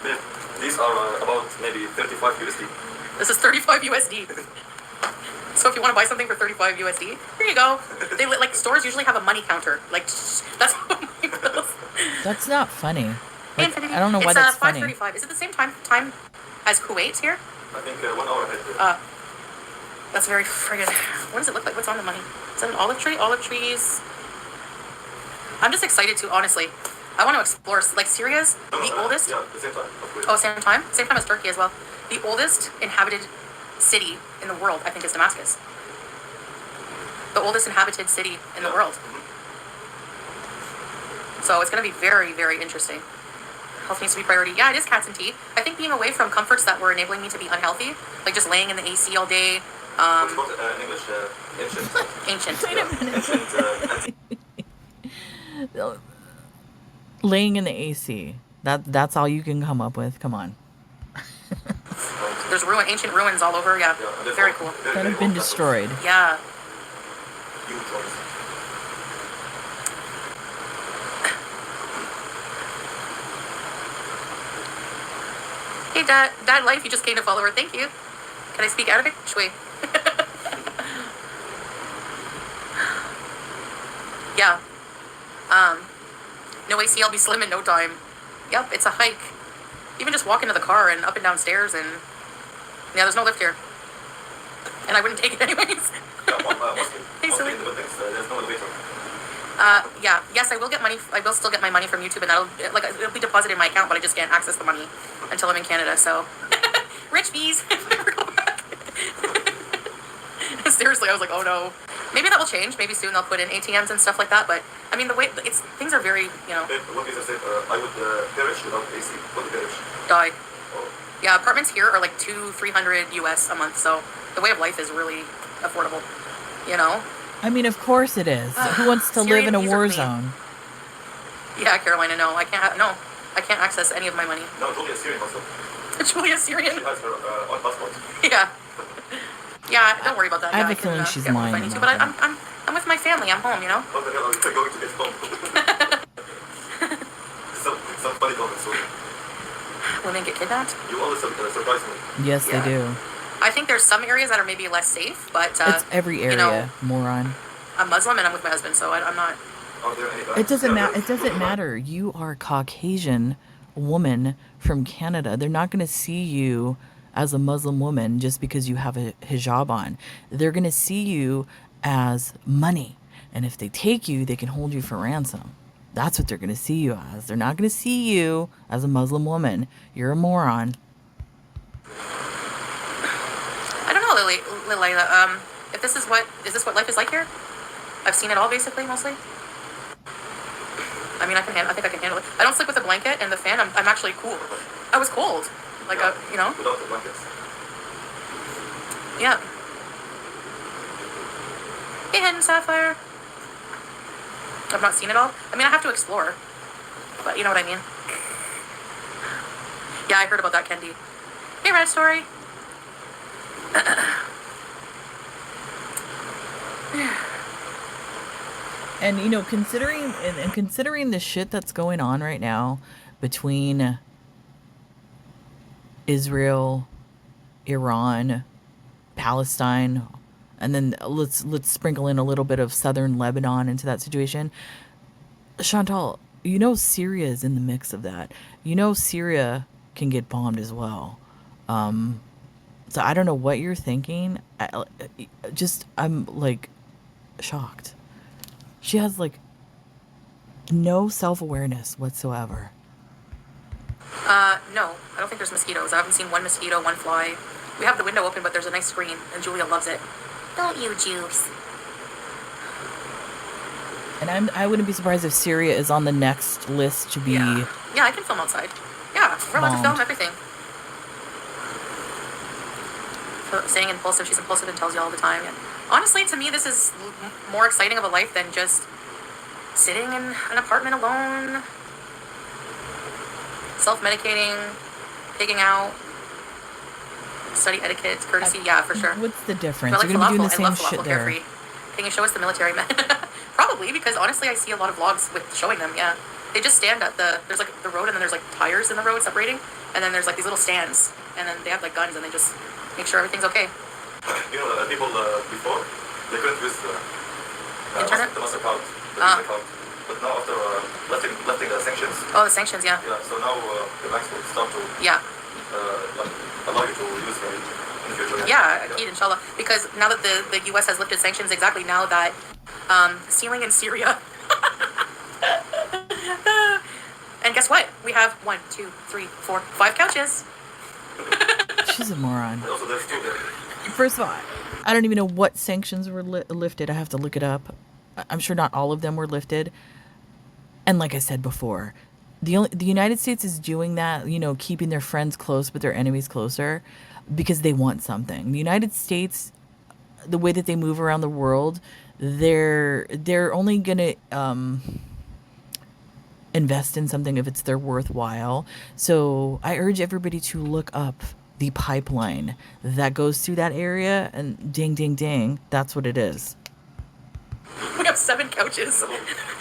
Yeah, these are about maybe 35 USD. This is 35 USD. So if you want to buy something for 35 USD, here you go. They like stores usually have a money counter. Like that's what my bills. That's not funny. Like, Infinity. I don't know why It's that's funny. 5:35. Is it the same time as Kuwait here? I think 1 hour ahead. That's very friggin'. What does it look like? What's on the money? Is that an olive tree? Olive trees. I'm just excited to, honestly. I want to explore, like, Syria's the oldest. Yeah, the same time. Oh, same time? Same time as Turkey as well. The oldest inhabited city in the world, I think, is Damascus. The oldest inhabited city in the world. So it's going to be very, very interesting. Health needs to be priority. Yeah, it is cats and tea. I think being away from comforts that were enabling me to be unhealthy, like just laying in the AC all day. What's called in English? Ancient. Ancient. Laying in the AC. That's all you can come up with. Come on. There's ancient ruins all over. Yeah, very cool. That have been destroyed. Yeah. Huge ones. Hey, Dad Life, you just gained a follower. Thank you. Can I speak Arabic? Shway. Yeah. No AC, I'll be slim in no time. Yep, it's a hike. Even just walk into the car and up and down stairs and... Yeah, there's no lift here. And I wouldn't take it anyways. Hey, silly. There's no elevator. Yeah. Yes, I will get money. I will still get my money from YouTube, and it'll be deposited in my account, but I just can't access the money until I'm in Canada, so... Rich bees! If I ever go back. Seriously, I was like, oh no. Maybe that will change. Maybe soon they'll put in ATMs and stuff like that, but, I mean, the way... Things are very, you know... What is I said? I would perish without AC. What would perish? Die. Oh. Yeah, apartments here are like $200-300 US a month, so the way of life is really affordable, you know? I mean, of course it is. Who wants to live in a war zone? Yeah, Carolina, no. I can't access any of my money. No, Julia's Syrian also. Julia's Syrian? She has her own passport. Yeah. Yeah, don't worry about that. I have a feeling she's lying But about that. I'm with my family. I'm home, you know? How the hell are we going to get home? Some funny comments. So Women get kidnapped? you always surprise me. Yes, Yeah. they do. I think there's some areas that are maybe less safe, but It's every area, you know, moron. I'm Muslim and I'm with my husband, so I'm not. Are there any It doesn't matter. It doesn't matter. You are a Caucasian woman from Canada. They're not going to see you as a Muslim woman just because you have a hijab on. They're going to see you as money. And if they take you, they can hold you for ransom. That's what they're going to see you as. They're not going to see you as a Muslim woman. You're a moron. I don't know, Layla. If is this what life is like here? I've seen it all, basically, mostly. I mean, I think I can handle it. I don't sleep with a blanket and the fan. I'm actually cool. I was cold, like you know. Without the blankets. Yeah. Hey, Hen Sapphire. I've not seen it all. I mean, I have to explore, but you know what I mean. Yeah, I heard about that, Kendi. Hey, Red Story. And you know, considering the shit that's going on right now between Israel, Iran, Palestine, and then let's sprinkle in a little bit of southern Lebanon into that situation. Chantal, you know Syria is in the mix of that. You know Syria can get bombed as well. So I don't know what you're thinking. I'm like shocked. She has like no self-awareness whatsoever. No, I don't think there's mosquitoes. I haven't seen one mosquito, one fly. We have the window open, but there's a nice screen, and Julia loves it. Don't you, Juice? And I wouldn't be surprised if Syria is on the next list to be. Yeah, I can film outside. Yeah, we're allowed to film everything. So, saying impulsive, she's impulsive and tells you all the time. And honestly, to me, this is more exciting of a life than just sitting in an apartment alone, self-medicating, pigging out, study etiquette, courtesy. Yeah, for sure. What's the difference? I like You're gonna be doing the falafel. same I love shit falafel, there. carefree. Can you show us the military men? Probably, because honestly, I see a lot of vlogs with showing them. Yeah, they just stand at there's like the road, and then there's like tires in the road separating, and then there's like these little stands, and then they have like guns, and they just make sure everything's okay. You know, people before they couldn't use the Internet? MasterCard, the account. But now after lifting the sanctions. Oh, the sanctions, yeah. Yeah, so now the banks will start to Yeah. allow you to use them in the future. Yeah, Akid, Inshallah. Because now that the U.S. has lifted sanctions, exactly now that ceiling in Syria. And guess what? We have 1, 2, 3, 4, 5 couches. She's a moron. Also, there's two there. First of all, I don't even know what sanctions were lifted. I have to look it up. I'm sure not all of them were lifted. And like I said before, the United States is doing that, you know, keeping their friends close but their enemies closer because they want something. The United States, the way that they move around the world, they're only gonna invest in something if it's their worthwhile. So I urge everybody to look up the pipeline that goes through that area, and ding, ding, ding, that's what it is. We have 7 couches.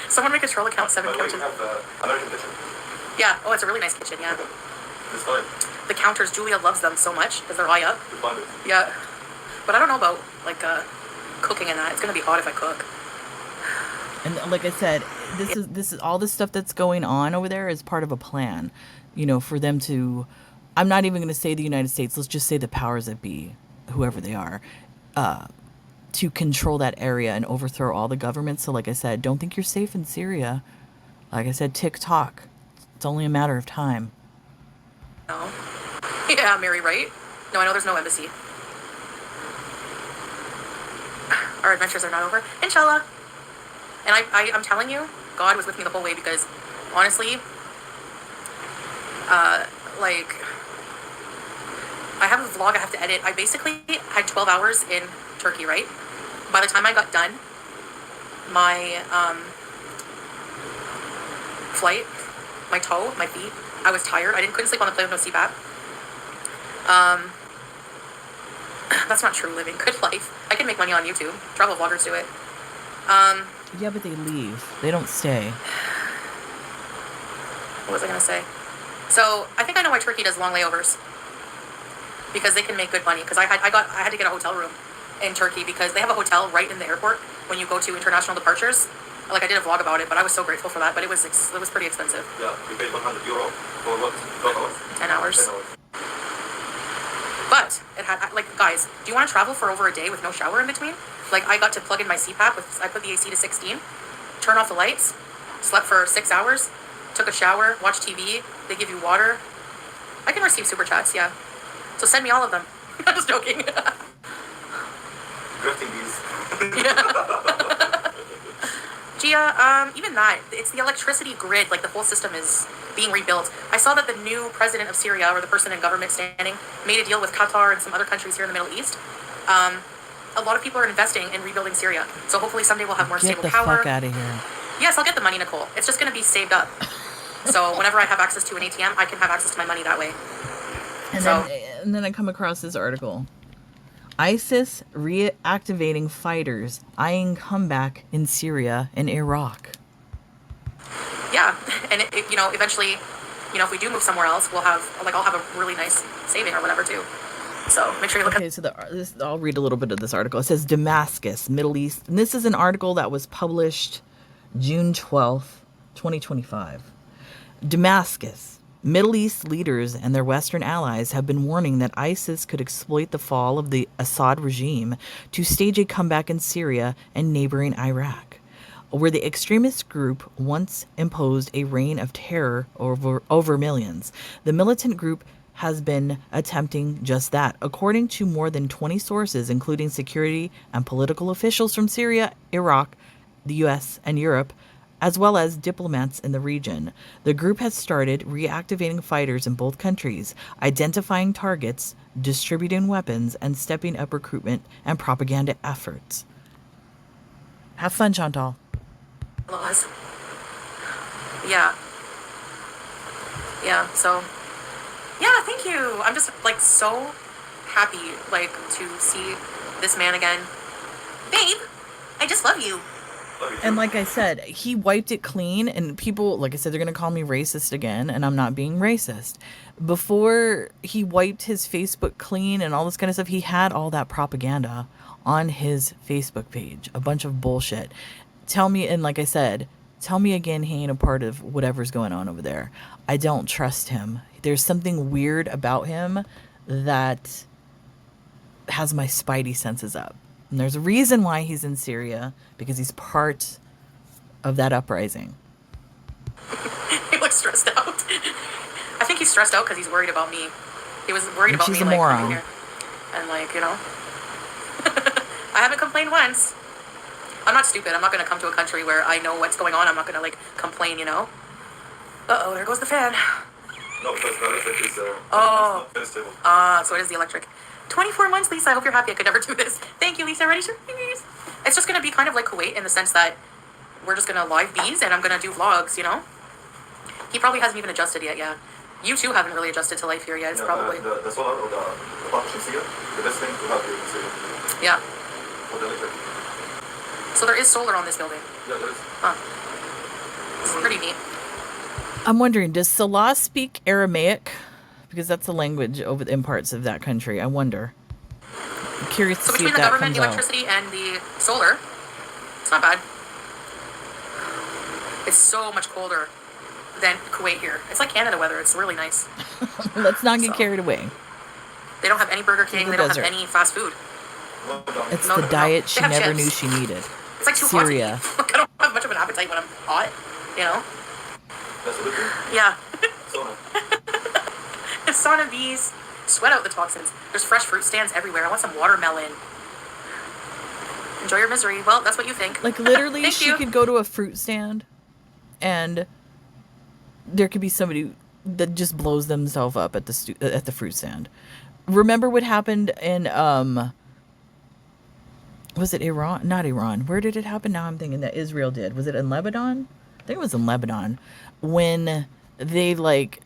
Someone make a troll account, 7 By the way, couches. we have American kitchen. Yeah. Oh, it's a really nice kitchen, yeah. It's fine. The counters, Julia loves them so much because they're high up. It's fine. Yeah. But I don't know about, like, cooking and that. It's going to be hot if I cook. And like I said, this is all this stuff that's going on over there is part of a plan, for them to. I'm not even going to say the United States. Let's just say the powers that be, whoever they are, to control that area and overthrow all the governments. So, like I said, don't think you're safe in Syria. Like I said, tick-tock. It's only a matter of time. No. Yeah, Mary, right? No, I know there's no embassy. Our adventures are not over. Inshalla. And I'm telling you, God was with me the whole way because, honestly, like, I have a vlog I have to edit. I basically had 12 hours in Turkey, right? By the time I got done, my flight, my toe, my feet, I was tired. Couldn't sleep on the plane with no CPAP. That's not true living. Good life. I can make money on YouTube. Travel vloggers do it. Yeah, but they leave. They don't stay. What was I going to say? So, I think I know why Turkey does long layovers. Because they can make good money. Because I had to get a hotel room in Turkey because they have a hotel right in the airport when you go to international departures. Like, I did a vlog about it, but I was so grateful for that. But it was pretty expensive. Yeah, you paid €100 for what? 12 hours? 10 hours. 10 hours. But it had, like, guys, do you want to travel for over a day with no shower in between? Like, I got to plug in my CPAP. I put the AC to 16, turn off the lights, slept for 6 hours, took a shower, watched TV. They give you water. I can receive super chats, yeah. So send me all of them. I'm just joking. Grafting these. Gia, even that, it's the electricity grid, like the whole system is being rebuilt. I saw that the new president of Syria, or the person in government standing, made a deal with Qatar and some other countries here in the Middle East. A lot of people are investing in rebuilding Syria. So hopefully someday we'll have more stable power. Get the fuck out of here. Yes, I'll get the money, Nicole. It's just going to be saved up. So whenever I have access to an ATM, I can have access to my money that way. And then I come across this article. ISIS reactivating fighters eyeing comeback in Syria and Iraq. Yeah, and eventually, if we do move somewhere else, I'll have a really nice saving or whatever too. So make sure you look at. Okay, so I'll read a little bit of this article. It says Damascus, Middle East, and this is an article that was published June 12th, 2025. Damascus. Middle East leaders and their Western allies have been warning that ISIS could exploit the fall of the Assad regime to stage a comeback in Syria and neighboring Iraq, where the extremist group once imposed a reign of terror over millions. The militant group has been attempting just that, according to more than 20 sources, including security and political officials from Syria, Iraq, the U.S., and Europe, as well as diplomats in the region. The group has started reactivating fighters in both countries, identifying targets, distributing weapons, and stepping up recruitment and propaganda efforts. Have fun, Chantal. laws. Yeah. Yeah, so, yeah, thank you. I'm just, so happy, to see this man again. Babe, I just love you. And like I said, he wiped it clean, and people, like I said, they're going to call me racist again, and I'm not being racist. Before he wiped his Facebook clean and all this kind of stuff, he had all that propaganda on his Facebook page, a bunch of bullshit. Tell me, and like I said, tell me again he ain't a part of whatever's going on over there. I don't trust him. There's something weird about him that has my spidey senses up. And there's a reason why he's in Syria, because he's part of that uprising. He looks stressed out. I think he's stressed out because he's worried about me. He was worried about me, a moron. coming here. And, I haven't complained once. I'm not stupid. I'm not going to come to a country where I know what's going on. I'm not going to, complain, Uh-oh, there goes the fan. No, because the electric is Oh. very stable. So it is the electric. 24 months, Lisa. I hope you're happy. I could never do this. Thank you, Lisa. Ready to please? It's just going to be kind of like Kuwait in the sense that we're just going to live bees and I'm going to do vlogs, He probably hasn't even adjusted yet, yeah. You too haven't really adjusted to life here yet. It's probably... The solar or the partnerships here, the best thing to have here in Syria. Yeah. For the electric. So there is solar on this building. Yeah, there is. Huh. This is pretty neat. I'm wondering, does Salah speak Aramaic? because that's the language over in parts of that country. I wonder. I'm curious to So see between if the that government, comes the electricity, and the solar, it's not bad. It's so much colder than Kuwait here. It's like Canada weather. It's really nice. out. Let's not get So, carried away. they don't have any Burger King. the They don't desert. have any fast food. It's No, the no, diet they she have never chips. knew she needed. It's like too Syria. hot to eat. I don't have much of an appetite when I'm hot, you know? That's a good thing. Yeah. Sauna. Sauna bees sweat out the toxins. There's fresh fruit stands everywhere. I want some watermelon. Enjoy your misery. Well, that's what you think. Like literally, Thank she you. could go to a fruit stand, and there could be somebody that just blows themselves up at the fruit stand. Remember what happened in was it Iran? Not Iran. Where did it happen? Now I'm thinking that Israel did. Was it in Lebanon? I think it was in Lebanon when they like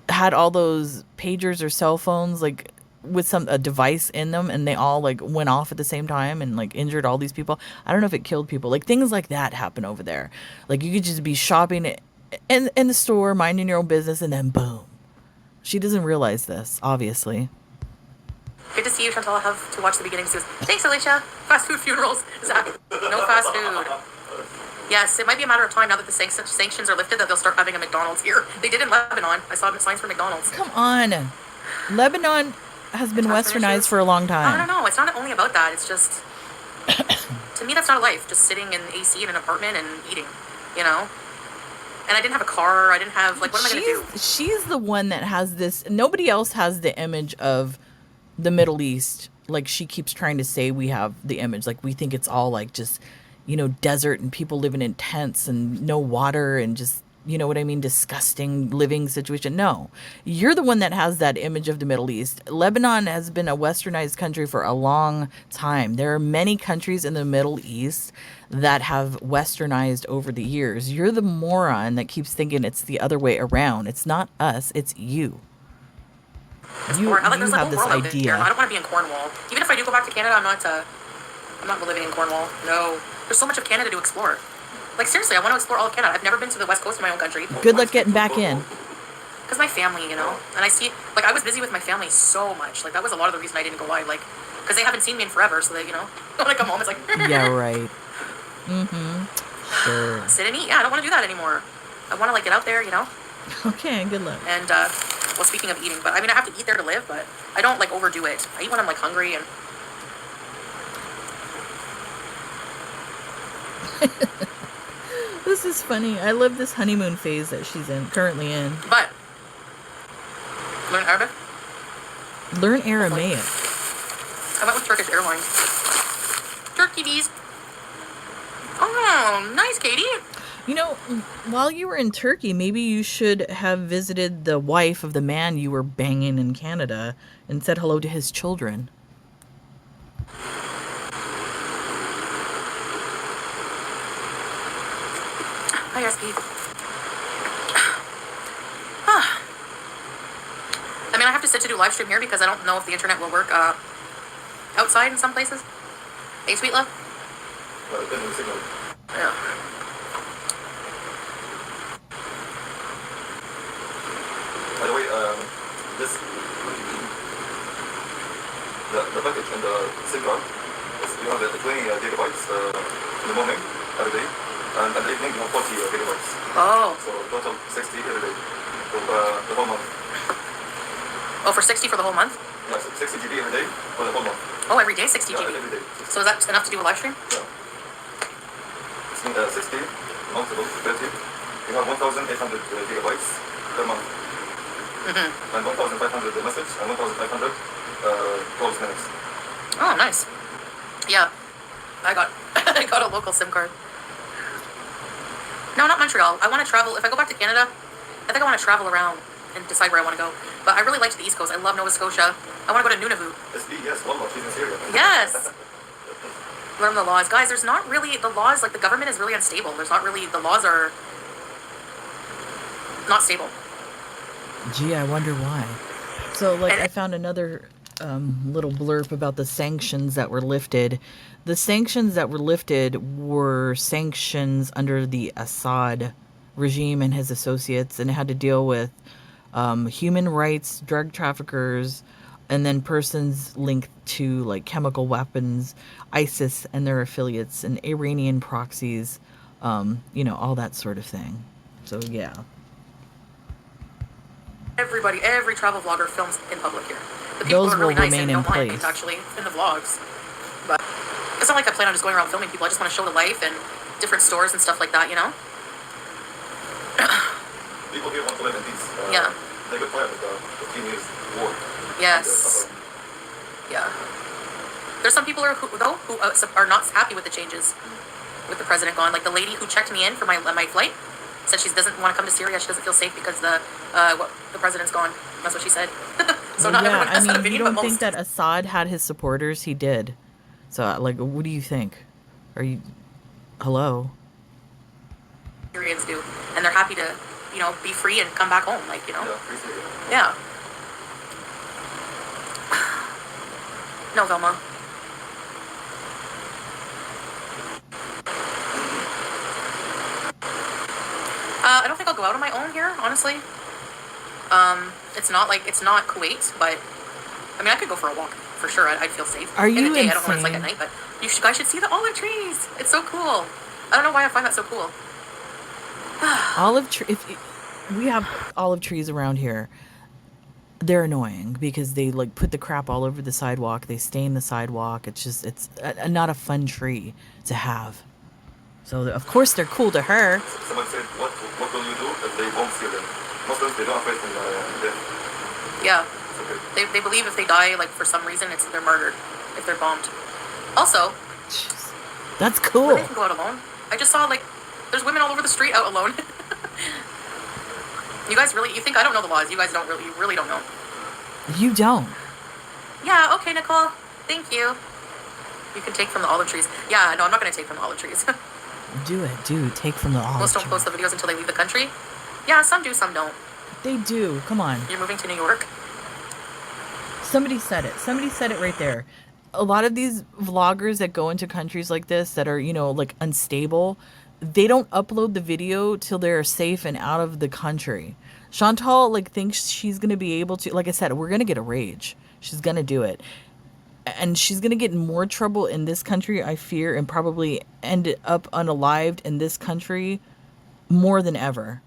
had all those pagers or cell phones like with a device in them, and they all like went off at the same time and like injured all these people. I don't know if it killed people. Like things like that happen over there. Like you could just be shopping in the store, minding your own business, and then boom. She doesn't realize this, obviously. Good to see you, Chantal. I have to watch the beginning soon. Thanks, Alicia. Fast food funerals. Zach, no fast food. Yes, it might be a matter of time now that the sanctions are lifted that they'll start having a McDonald's here. They did in Lebanon. I saw signs for McDonald's. Come on. Lebanon has been westernized for a long time. I don't know. It's not only about that. It's just, to me, that's not a life. Just sitting in AC in an apartment and eating, you know? And I didn't have a car. I didn't have, like, what am I going to do? She's the one that has this. Nobody else has the image of the Middle East. Like, she keeps trying to say we have the image. Like, we think it's all, like, just, you know, desert and people living in tents and no water and just, you know what I mean, disgusting living situation. No. You're the one that has that image of the Middle East. Lebanon has been a westernized country for a long time. There are many countries in the Middle East that have westernized over the years. You're the moron that keeps thinking it's the other way around. It's not us, it's you. You There's like have a this world out there. idea. I don't want to be in Cornwall. Even if I do go back to Canada, I'm not living in Cornwall. No. There's so much of Canada to explore. Like, seriously, I want to explore all of Canada. I've never been to the west coast of my own country. Good luck getting back in. Because my family, you know? And I see, like, I was busy with my family so much. Like, that was a lot of the reason I didn't go live. Like, because they haven't seen me in forever, so that, you know, when I come home, it's like... Yeah, right. Mm-hmm. Sure. Sit and eat. Yeah, I don't want to do that anymore. I want to, like, get out there, you know? Okay, good luck. And, well, speaking of eating, but, I mean, I have to eat there to live, but I don't, like, overdo it. I eat when I'm, like, hungry and... This is funny. I love this honeymoon phase that she's currently in. But... Learn Arabic? Learn Aramaic. I went with Turkish Airlines. Turkey bees. Oh, nice, Katie. You know, while you were in Turkey, maybe you should have visited the wife of the man you were banging in Canada and said hello to his children. Hi, SP. I mean, I have to sit to do live stream here because I don't know if the internet will work outside in some places. Hey, sweet love. Yeah. By the way, this the package and the SIM card is you have 20 gigabytes in the morning every day, and in the evening you have 40 gigabytes. Oh. So total 60 every day for the whole month. Oh, for 60 for the whole month? Yeah, so 60 GB every day for the whole month. Oh, every day 60 Yeah, GB. every day. So is that enough to do a live stream? Yeah. 60 multiple 30. You have 1,800 gigabytes per month. Mm-hmm. And 1,500 message and 1,500 calls minutes. Oh, nice. Yeah. I got I got a local SIM card. No, not Montreal. I want to travel. If I go back to Canada, I think I want to travel around and decide where I want to go. But I really liked the East Coast. I love Nova Scotia. I want to go to Nunavut. Yes, Walmart, she's in Syria. Yes. Learn the laws. Guys, there's not really, the laws, like the government is really unstable. There's not really, the laws are not stable. Gee, I wonder why. So, like, I found another little blurb about the sanctions that were lifted. The sanctions that were lifted were sanctions under the Assad regime and his associates, and it had to deal with human rights, drug traffickers, and then persons linked to like chemical weapons, ISIS and their affiliates, and Iranian proxies, all that sort of thing. So yeah. Every travel vlogger films in public here. The people Those are really will nice remain and in don't mind place. actually in the vlogs. But it's not like I plan on just going around filming people. I just want to show the life and different stores and stuff like that, People here want to live in peace. Yeah. They got tired of the 15 years war. Yes. Yeah. There's some people who are not happy with the changes with the president gone. Like the lady who checked me in for my flight said she doesn't want to come to Syria. She doesn't feel safe because the president's gone. That's what she said. So not everyone has that opinion, you don't but think most. that Assad had his supporters? He did. So, like, what do you think? Are you... Hello? Syrians do, and they're happy to, be free and come back home, Yeah, free Syria. Yeah. No, Velma. I don't think I'll go out on my own here, honestly. It's not Kuwait, but I mean, I could go for a walk for sure. I'd feel safe. Are you in the day? I don't know what it's like at insane? night, but you guys should see the olive trees. It's so cool. I don't know why I find that so cool. Olive tree. If we have olive trees around here, they're annoying because they like put the crap all over the sidewalk. They stain the sidewalk. It's not a fun tree to have. So of course they're cool to her. Someone said, what will you do if they bomb Syria? Muslims, they don't afraid from death. Yeah. It's okay. They believe if they die, like for some reason, they're murdered if they're bombed. Also, That's where cool. they can go out alone. I just saw there's women all over the street out alone. You guys you think I don't know the laws? You guys don't you really don't know. You don't. Yeah. Okay, Nicole. Thank you. You can take from the olive trees. Yeah. No, I'm not gonna take from the olive trees. Do it, dude. Take from the olive Most don't tree. post the videos until they leave the country. Yeah, some do, some don't. They do. Come on. You're moving to New York. Somebody said it. Somebody said it right there. A lot of these vloggers that go into countries like this that are, like unstable, they don't upload the video till they're safe and out of the country. Chantal thinks she's going to be able to, like I said, we're going to get a rage. She's going to do it. And she's going to get in more trouble in this country, I fear, and probably end up unalived in this country more than ever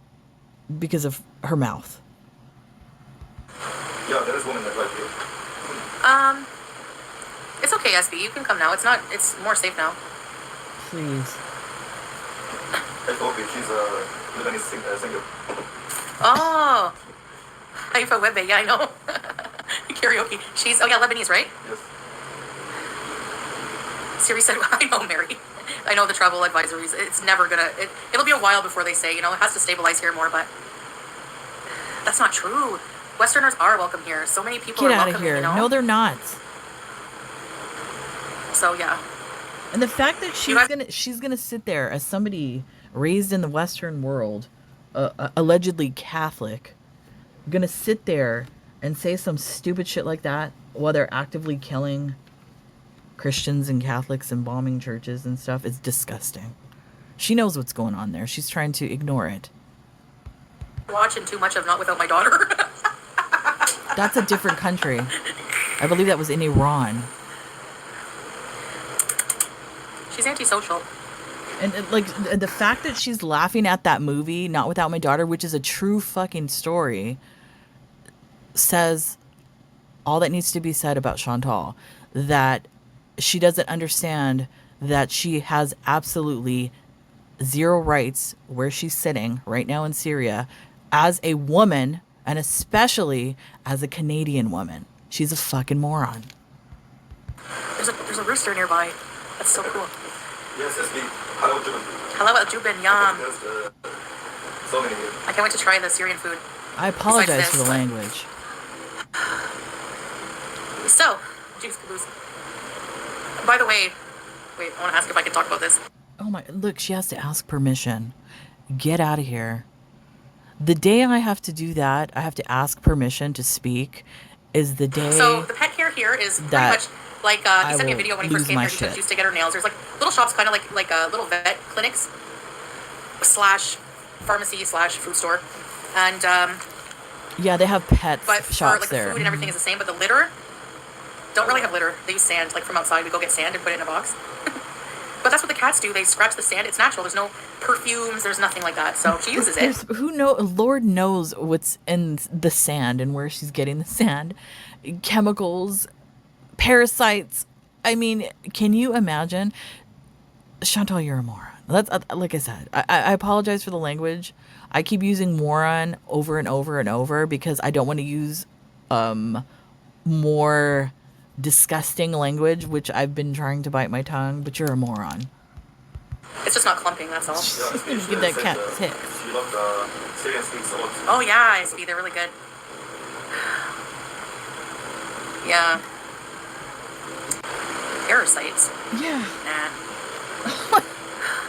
because of her mouth. Yeah, there is women that like you. It's okay, SB. You can come now. It's more safe now. Please. It's okay, she's a Lebanese singer. Oh. Haifa Webe, yeah, I know. Karaoke. She's, Lebanese, right? Yes. Siri said, I know, Mary. I know the travel advisories. It's never gonna, it'll be a while before they say, it has to stabilize here more, but that's not true. Westerners are welcome here. So many people Get are out welcome of here. here, No, they're not. So, yeah. And the fact that You guys- she's gonna sit there as somebody raised in the Western world, allegedly Catholic, gonna sit there and say some stupid shit like that while they're actively killing Christians and Catholics and bombing churches and stuff is disgusting. She knows what's going on there. She's trying to ignore it. Watching too much of Not Without My Daughter. That's a different country. I believe that was in Iran. She's antisocial. And the fact that she's laughing at that movie, Not Without My Daughter, which is a true fucking story, says all that needs to be said about Chantal. That she doesn't understand that she has absolutely zero rights where she's sitting right now in Syria as a woman, and especially as a Canadian woman. She's a fucking moron. There's a rooster nearby. That's so cool. Yes, SB. Hello, Jubin. Hello, Jubin. Yum. There's so many here. I can't wait to try the Syrian food. I apologize Besides for the this. language. So, juice caboose. By the way, wait, I want to ask if I can talk about this. Oh my, look, she has to ask permission. Get out of here. The day I have to do that, I have to ask permission to speak, is the day. So, the pet care here is pretty that much like, he sent me a video when he first lose came my here. He shit. took juice to get her nails. There's little shops, kind of like little vet clinics / pharmacy / food store. And Yeah, they have pets But for shops like the there. food and everything is the same. But the litter don't really have litter. They use sand. Like from outside, we go get sand and put it in a box. But that's what the cats do. They scratch the sand. It's natural. There's no perfumes. There's nothing like that. So she uses it. Who know? Lord knows what's in the sand and where she's getting the sand, chemicals, parasites. I mean, can you imagine? Chantal, you're a moron. That's like I said. I apologize for the language. I keep using moron over and over and over because I don't want to use more disgusting language, which I've been trying to bite my tongue. But you're a moron. It's just not clumping. That's all. Yeah, especially Give that said, cat tick. She loved Syrian sweets a lot. Oh yeah, I see. They're really good. Yeah. Parasites. Yeah. Nah.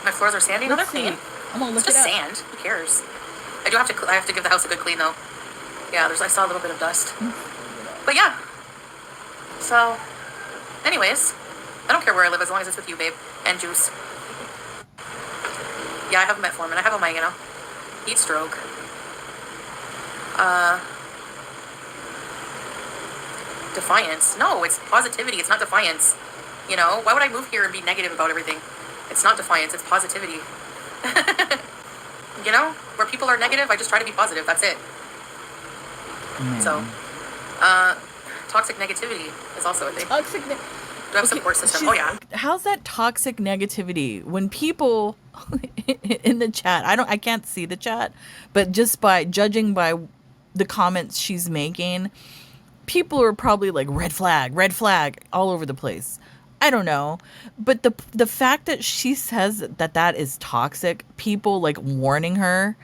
My floors are sandy. No, they're Let's clean. see. I'm gonna look It's just it up. sand. Who cares? I have to give the house a good clean though. Yeah, I saw a little bit of dust. But yeah. So, anyways, I don't care where I live as long as it's with you, babe. And juice. Yeah, I have metformin. I have oregano. Heat stroke. Defiance. No, it's positivity. It's not defiance. You know, why would I move here and be negative about everything? It's not defiance. It's positivity. You know, where people are negative, I just try to be positive. That's it. Man. So, toxic negativity is also a thing. Toxic. Do I have a support system? Oh yeah. How's that toxic negativity when people in the chat? I can't see the chat, but just by judging by the comments she's making, people are probably like red flag all over the place. I don't know, but the fact that she says that is toxic, people like warning her.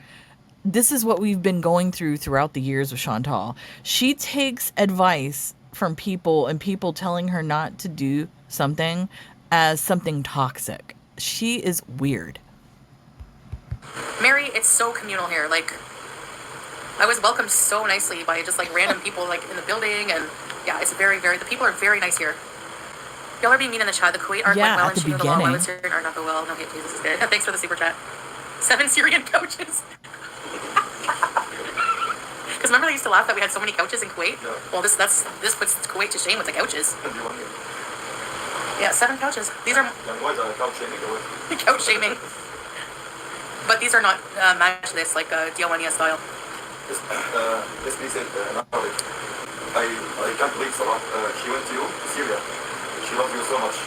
This is what we've been going throughout the years with Chantal. She takes advice from people and people telling her not to do something as something toxic. She is weird. Mary, it's so communal here. Like, I was welcomed so nicely by just like random people like in the building, and yeah, it's very, very. The people are very nice here. Y'all are being mean in the chat. The Kuwait aren't Yeah, went well, at and the she knew the law. Why beginning. would Syrian art not go well? No hate, Jesus is good. Thanks for the super chat. 7 Syrian couches. Because remember they used to laugh that we had so many couches in Kuwait? Yeah. Well, this puts Kuwait to shame with the couches. And you want it? Yeah, 7 couches. These are And why the couch shaming away? couch shaming. But these are not matchless like Diawaniya style. This piece in Arabic. I can't believe Salah. She went to Syria. She loves you so much.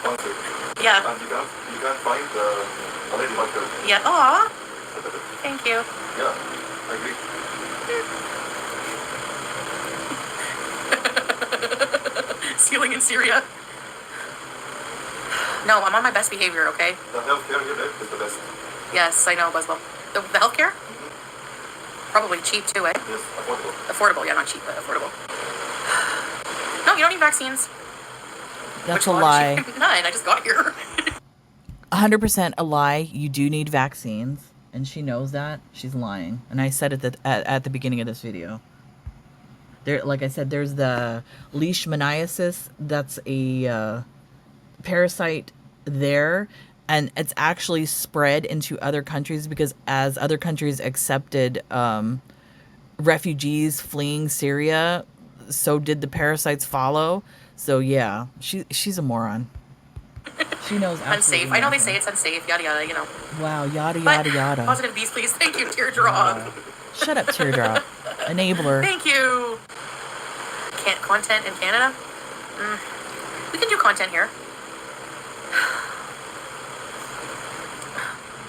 Honestly. Yeah. And you can't find a lady like her. Yeah. Aw. Thank you. Yeah, I agree. Stealing in Syria. No, I'm on my best behavior, okay? The healthcare here babe, is the best. Yes, I know, Buzzwell. The healthcare? Probably cheap too, eh? Yes, affordable. Affordable, yeah, not cheap, but affordable. No, you don't need vaccines. That's Which a one? lie. None, I just got here. 100% a lie. You do need vaccines, and she knows that. She's lying, and I said it at the beginning of this video. There, like I said, there's the leishmaniasis. That's a parasite there, and it's actually spread into other countries because as other countries accepted refugees fleeing Syria, so did the parasites follow. So yeah, she's a moron. She knows. Unsafe. I know they nothing. say it's unsafe, yada yada, you know. Wow, yada But yada yada. positive B's, please. Thank you, Teardrop. Shut up, teardrop. Enabler. Thank you. Content in Canada? We can do content here.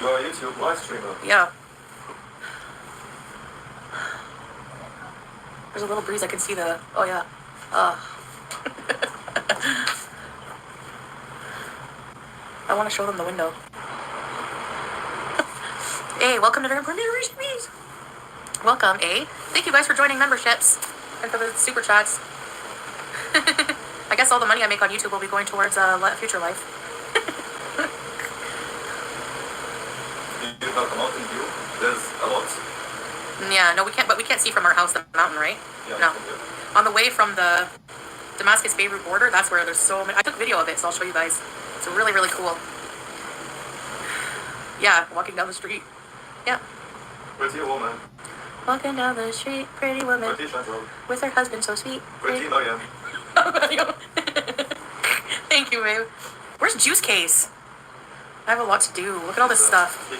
You are a YouTube live streamer. Yeah. There's a little breeze. I can see the. Oh yeah. I want to show them the window. Hey, welcome to Very Important Bees. Welcome, Thank you guys for joining memberships and for the super chats. I guess all the money I make on YouTube will be going towards future life. You have a mountain view. There's a lot. Yeah, no, we can't. But we can't see from our house the mountain, right? Yeah, No. from here. On the way from the Damascus Beirut border, that's where there's so many. I took video of it, so I'll show you guys. It's really, really cool. Yeah, walking down the street. Yeah. Where's your woman? Walking down the street, pretty woman. Pretty Chantal. With her husband so sweet. Pretty Mariam. Thank you, babe. Where's Juice Case? I have a lot to do. Look at all this stuff.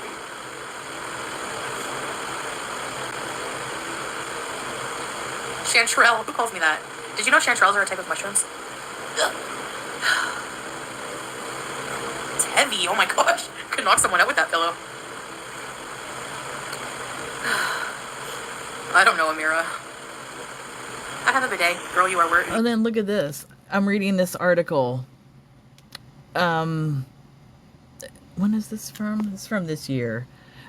Chanterelle. Who calls me that? Did you know chanterelles are a type of mushrooms? It's heavy. Oh my gosh. Could knock someone out with that pillow. I don't know, Amira. I have a bidet. Girl, you are worried. And then look at this. I'm reading this article. When is this from? It's from this year.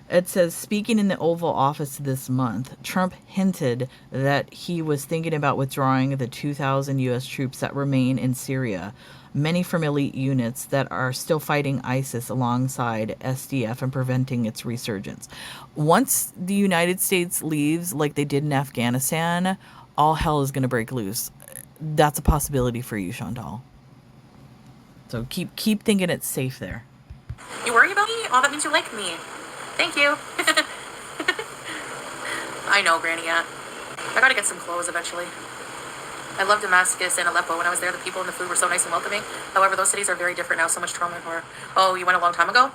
It says, speaking in the Oval Office this month, Trump hinted that he was thinking about withdrawing the 2,000 U.S. troops that remain in Syria, many from elite units that are still fighting ISIS alongside SDF and preventing its resurgence. Once the United States leaves, like they did in Afghanistan, all hell is going to break loose. That's a possibility for you, Chantal. So keep thinking it's safe there. You worry about me? Oh, that means you like me. Thank you. I know, Granny. Yeah. I gotta get some clothes eventually. I love Damascus and Aleppo. When I was there, the people and the food were so nice and welcoming. However, those cities are very different now. So much trauma and horror. Oh, you went a long time ago?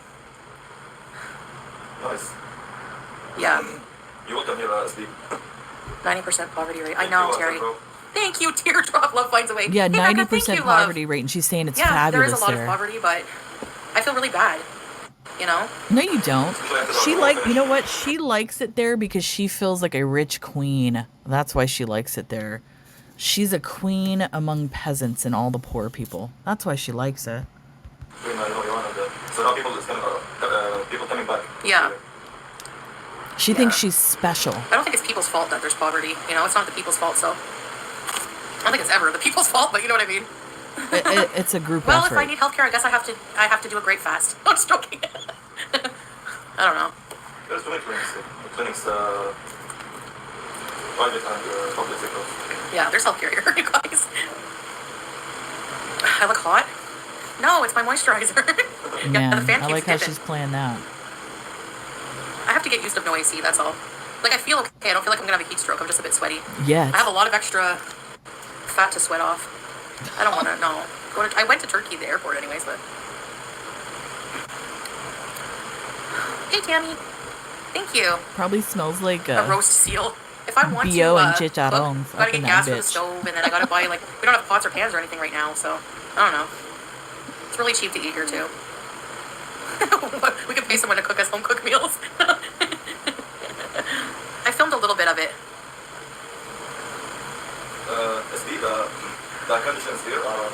Nice. Yeah. You welcome here, Steve. 90% poverty rate. I know, Terry. Thank you, Teardrop. Love finds a way. Yeah, hey, 90% poverty rate, and she's saying it's fabulous there is a lot of poverty, but I feel really bad. You know? No, you don't. You know what? She likes it there because she feels like a rich queen. That's why she likes it there. She's a queen among peasants and all the poor people. That's why she likes it. So now people coming back. Yeah. She thinks she's special. I don't think it's people's fault that there's poverty. You know, it's not the people's fault, so. I don't think it's ever the people's fault, but you know what I mean? It's a group well, effort. if I need healthcare, I guess I have to do a great fast. I'm just joking. I don't know. There's too many clinics, private and public sector. Yeah, there's healthcare here, you guys. I look hot? No, it's my moisturizer. Man, the fan I keeps like how dipping. she's playing that. I have to get used to no AC, that's all. Like, I feel okay. I don't feel like I'm gonna have a heat stroke. I'm just a bit sweaty. Yeah. I have a lot of extra fat to sweat off. I don't want to, no. I went to Turkey, the airport anyways, but... Hey, Tammy. Thank you. Probably smells like a roast seal. If I want bio to and chicharrones. cook, gotta get gas for the stove, and then I gotta buy, like, we don't have pots or pans or anything right now, so, I don't know. It's really cheap to eat here, too. We could pay someone to cook us home-cooked meals. I filmed a little bit of it. The conditions here are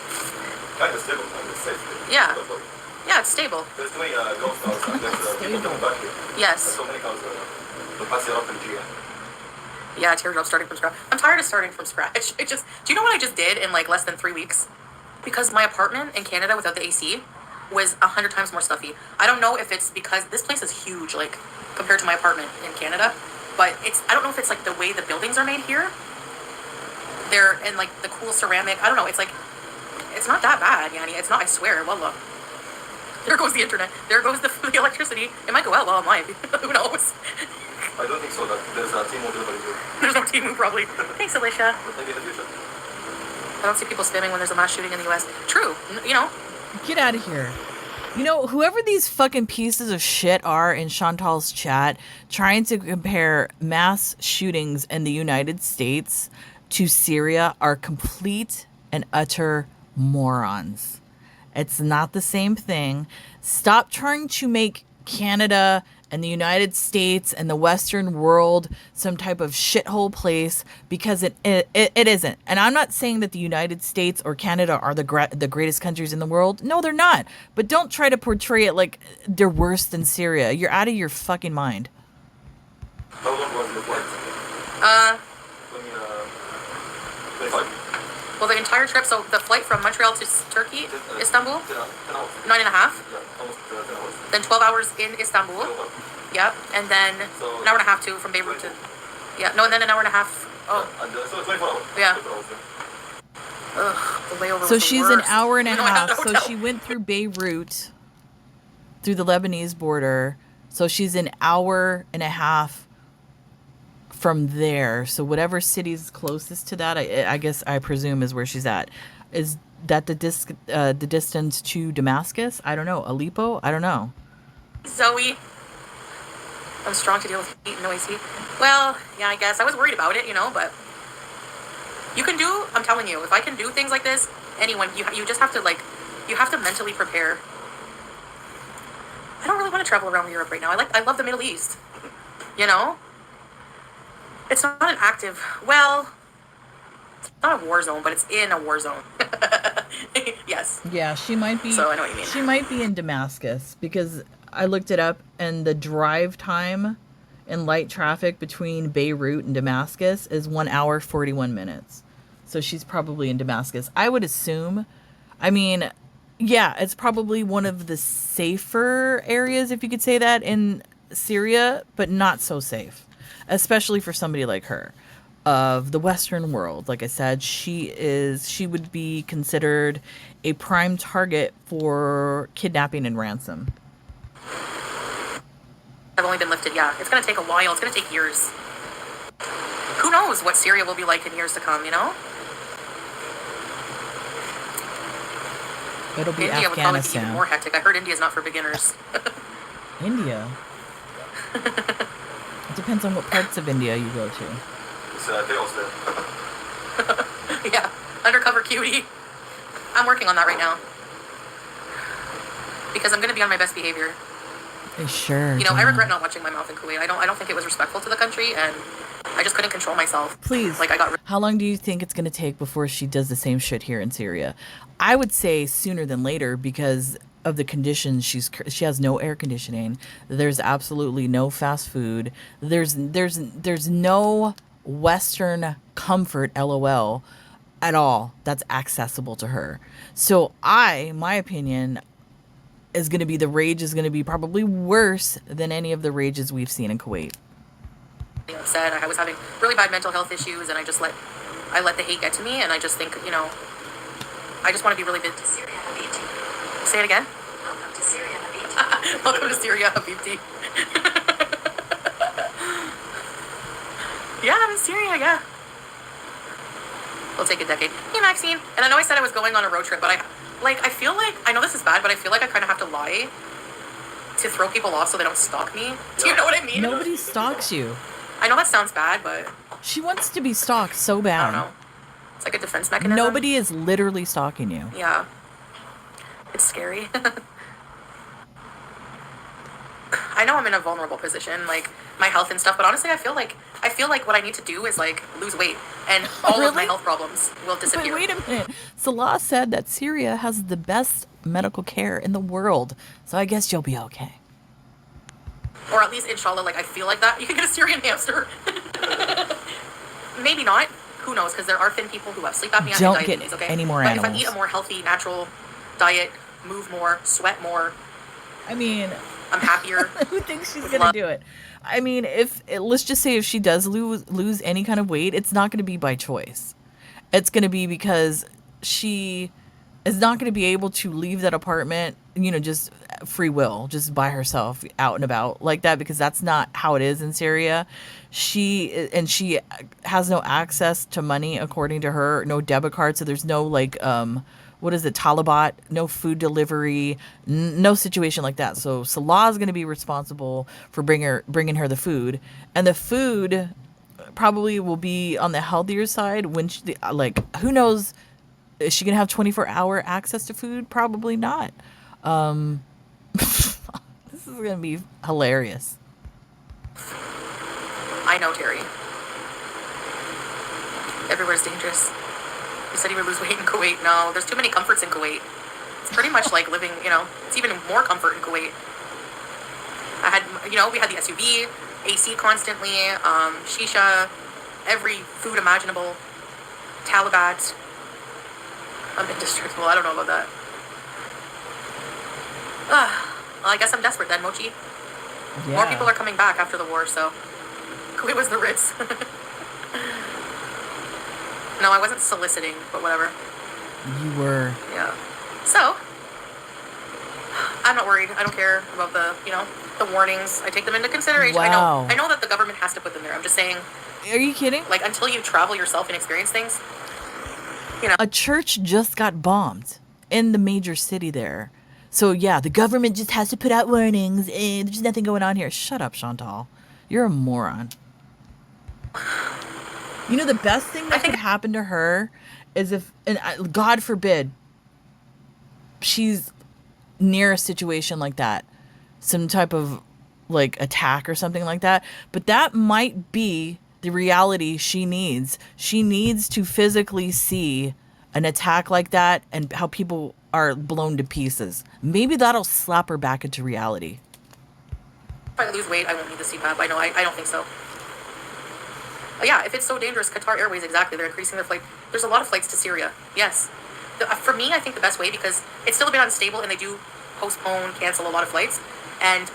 kind of stable and safe. Yeah. Yeah, it's stable. There's too many ghost house and there's people coming back here. Yes. There's so many cars passing up in GM. Yeah, Teardrop starting from scratch. I'm tired of starting from scratch. Do you know what I just did in like less than 3 weeks? Because my apartment in Canada without the AC was 100 times more stuffy. I don't know if it's because this place is huge, like compared to my apartment in Canada, but I don't know if it's like the way the buildings are made here. They're in like the cool ceramic. I don't know. It's like, it's not that bad, Yanni. It's not, I swear. Well, look. There goes the internet. There goes the electricity. It might go out while I'm live. Who knows? I don't think so. That there's a team delivery here. There's no Timu probably. Thanks, Alicia. But maybe in the future. I don't see people spamming when there's a mass shooting in the U.S. True. You know. Get out of here. You know, whoever these fucking pieces of shit are in Chantal's chat trying to compare mass shootings in the United States to Syria are complete and utter morons. It's not the same thing. Stop trying to make Canada and the United States and the Western world some type of shithole place, because it isn't. And I'm not saying that the United States or Canada are the greatest countries in the world. No, they're not. But don't try to portray it like they're worse than Syria. You're out of your fucking mind. How long was the flight? 25. Well, the entire trip, so the flight from Montreal to Turkey, Istanbul, 10 hours. 9.5. Yeah, almost 10 hours. Then 12 hours in Istanbul. Yep. And then So- an hour and a half to from Beirut to... Yeah, no, and then an hour and a half. Oh, And so 24 hours. Yeah. 24 hours, ugh, the layover was So the she's an worst. hour and a We don't have half. a So hotel. she went through Beirut, through the Lebanese border. So she's an hour and a half from there. So whatever city's closest to that, I guess I presume is where she's at. Is that the distance to Damascus? I don't know. Aleppo? I don't know. Zoe. I'm strong to deal with heat and noisy. Well, yeah, I guess. I was worried about it, you know, but you can do, I'm telling you, if I can do things like this, anyone, you just have to, like, you have to mentally prepare. I don't really want to travel around Europe right now. I love the Middle East, you know? It's not an active, well, it's not a war zone, but it's in a war zone. Yes. Yeah, she might be. So I know what you mean. She might be in Damascus because I looked it up, and the drive time in light traffic between Beirut and Damascus is 1 hour 41 minutes. So she's probably in Damascus. I would assume. I mean, yeah, it's probably one of the safer areas, if you could say that, in Syria, but not so safe, especially for somebody like her. Of the Western world, like I said, she would be considered a prime target for kidnapping and ransom. I've only been lifted, yeah. It's going to take a while. It's going to take years. Who knows what Syria will be like in years to come, you know? It'll be India would probably be even Afghanistan. more hectic. I heard India's not for beginners. India. It depends on what parts of India you go to. It's chaos there. Yeah, undercover cutie. I'm working on that right now. Because I'm going to be on my best behavior. Sure. You know, I regret not watching my mouth in Kuwait. I don't think it was respectful to the country, and I just couldn't control myself. Please. Like, I got... How long do you think it's going to take before she does the same shit here in Syria? I would say sooner than later because of the conditions. She has no air conditioning. There's absolutely no fast food. There's no Western comfort, LOL, at all that's accessible to her. So my opinion is going to be the rage is going to be probably worse than any of the rages we've seen in Kuwait. Upset. I was having really bad mental health issues, and I let the hate get to me, and I just think, you know, I just want to be really big. Say it again. Welcome to Syria, Habibti. Welcome to Syria, Habibti. Yeah, I'm in Syria, yeah. It'll take a decade. Hey, Maxine. And I know I said I was going on a road trip, but I feel like, I know this is bad, but I feel like I kind of have to lie to throw people off so they don't stalk me. Do you know what I mean? Nobody stalks you. I know that sounds bad, but... She wants to be stalked so bad. I don't know. It's like a defense mechanism. Nobody is literally stalking you. Yeah. It's scary. I know I'm in a vulnerable position, like my health and stuff, but honestly, I feel like what I need to do is like lose weight, and all of my health problems will disappear. But wait a minute. Salah said that Syria has the best medical care in the world, so I guess you'll be okay. Or at least, inshallah, like I feel like that. You can get a Syrian hamster. Maybe not. Who knows? Because there are thin people who have sleep apnea and Don't diabetes. get Okay. any more but animals. if I eat a more healthy, natural diet, move more, sweat more, I mean, I'm happier. who thinks she's gonna do it? I mean, let's just say if she does lose any kind of weight, it's not going to be by choice. It's going to be because she is not going to be able to leave that apartment, you know, just free will, just by herself out and about like that, because that's not how it is in Syria. She has no access to money, according to her, no debit card. So there's no like, what is it, Talibat, no food delivery, no situation like that. So Salah is going to be responsible for bringing her the food, and the food probably will be on the healthier side when she, like, who knows, is she going to have 24-hour access to food? Probably not. This is going to be hilarious. I know, Terry. Everywhere's dangerous. You said you would lose weight in Kuwait. No, there's too many comforts in Kuwait. It's pretty much like living, you know, it's even more comfort in Kuwait. We had the SUV, AC constantly, shisha, every food imaginable, Talibat. I'm indestructible. I don't know about that. Well, I guess I'm desperate then, Mochi. Yeah. More people are coming back after the war, so Kuwait was the Ritz. No, I wasn't soliciting, but whatever. You were. Yeah. So, I'm not worried. I don't care about the warnings. I take them into consideration. Wow. I know that the government has to put them there. I'm just saying, Are you kidding? Like, until you travel yourself and experience things, you know. A church just got bombed in the major city there. So yeah, the government just has to put out warnings. There's nothing going on here. Shut up, Chantal. You're a moron. You know, the best thing that could happen to her is if, and God forbid, she's near a situation like that, some type of like attack or something like that. But that might be the reality she needs. She needs to physically see an attack like that and how people are blown to pieces. Maybe that'll slap her back into reality. If I lose weight, I won't need the CPAP. I know. I don't think so. Yeah, if it's so dangerous, Qatar Airways, exactly. They're increasing their flight. There's a lot of flights to Syria. Yes. For me, I think the best way, because it's still a bit unstable and they do postpone, cancel a lot of flights. And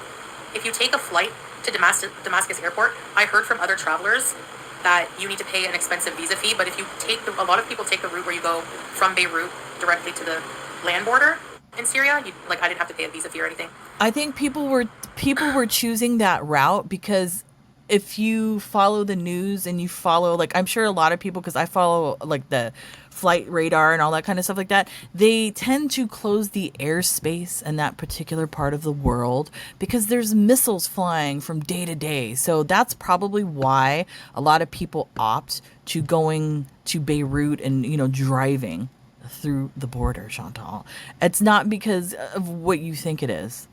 if you take a flight to Damascus Airport, I heard from other travelers that you need to pay an expensive visa fee. But if you take, a lot of people take the route where you go from Beirut directly to the land border in Syria. I didn't have to pay a visa fee or anything. I think people were choosing that route because if you follow the news and you follow, like, I'm sure a lot of people, because I follow like the flight radar and all that kind of stuff like that, they tend to close the airspace in that particular part of the world because there's missiles flying from day to day. So that's probably why a lot of people opt to going to Beirut and, you know, driving through the border, Chantal. It's not because of what you think it is.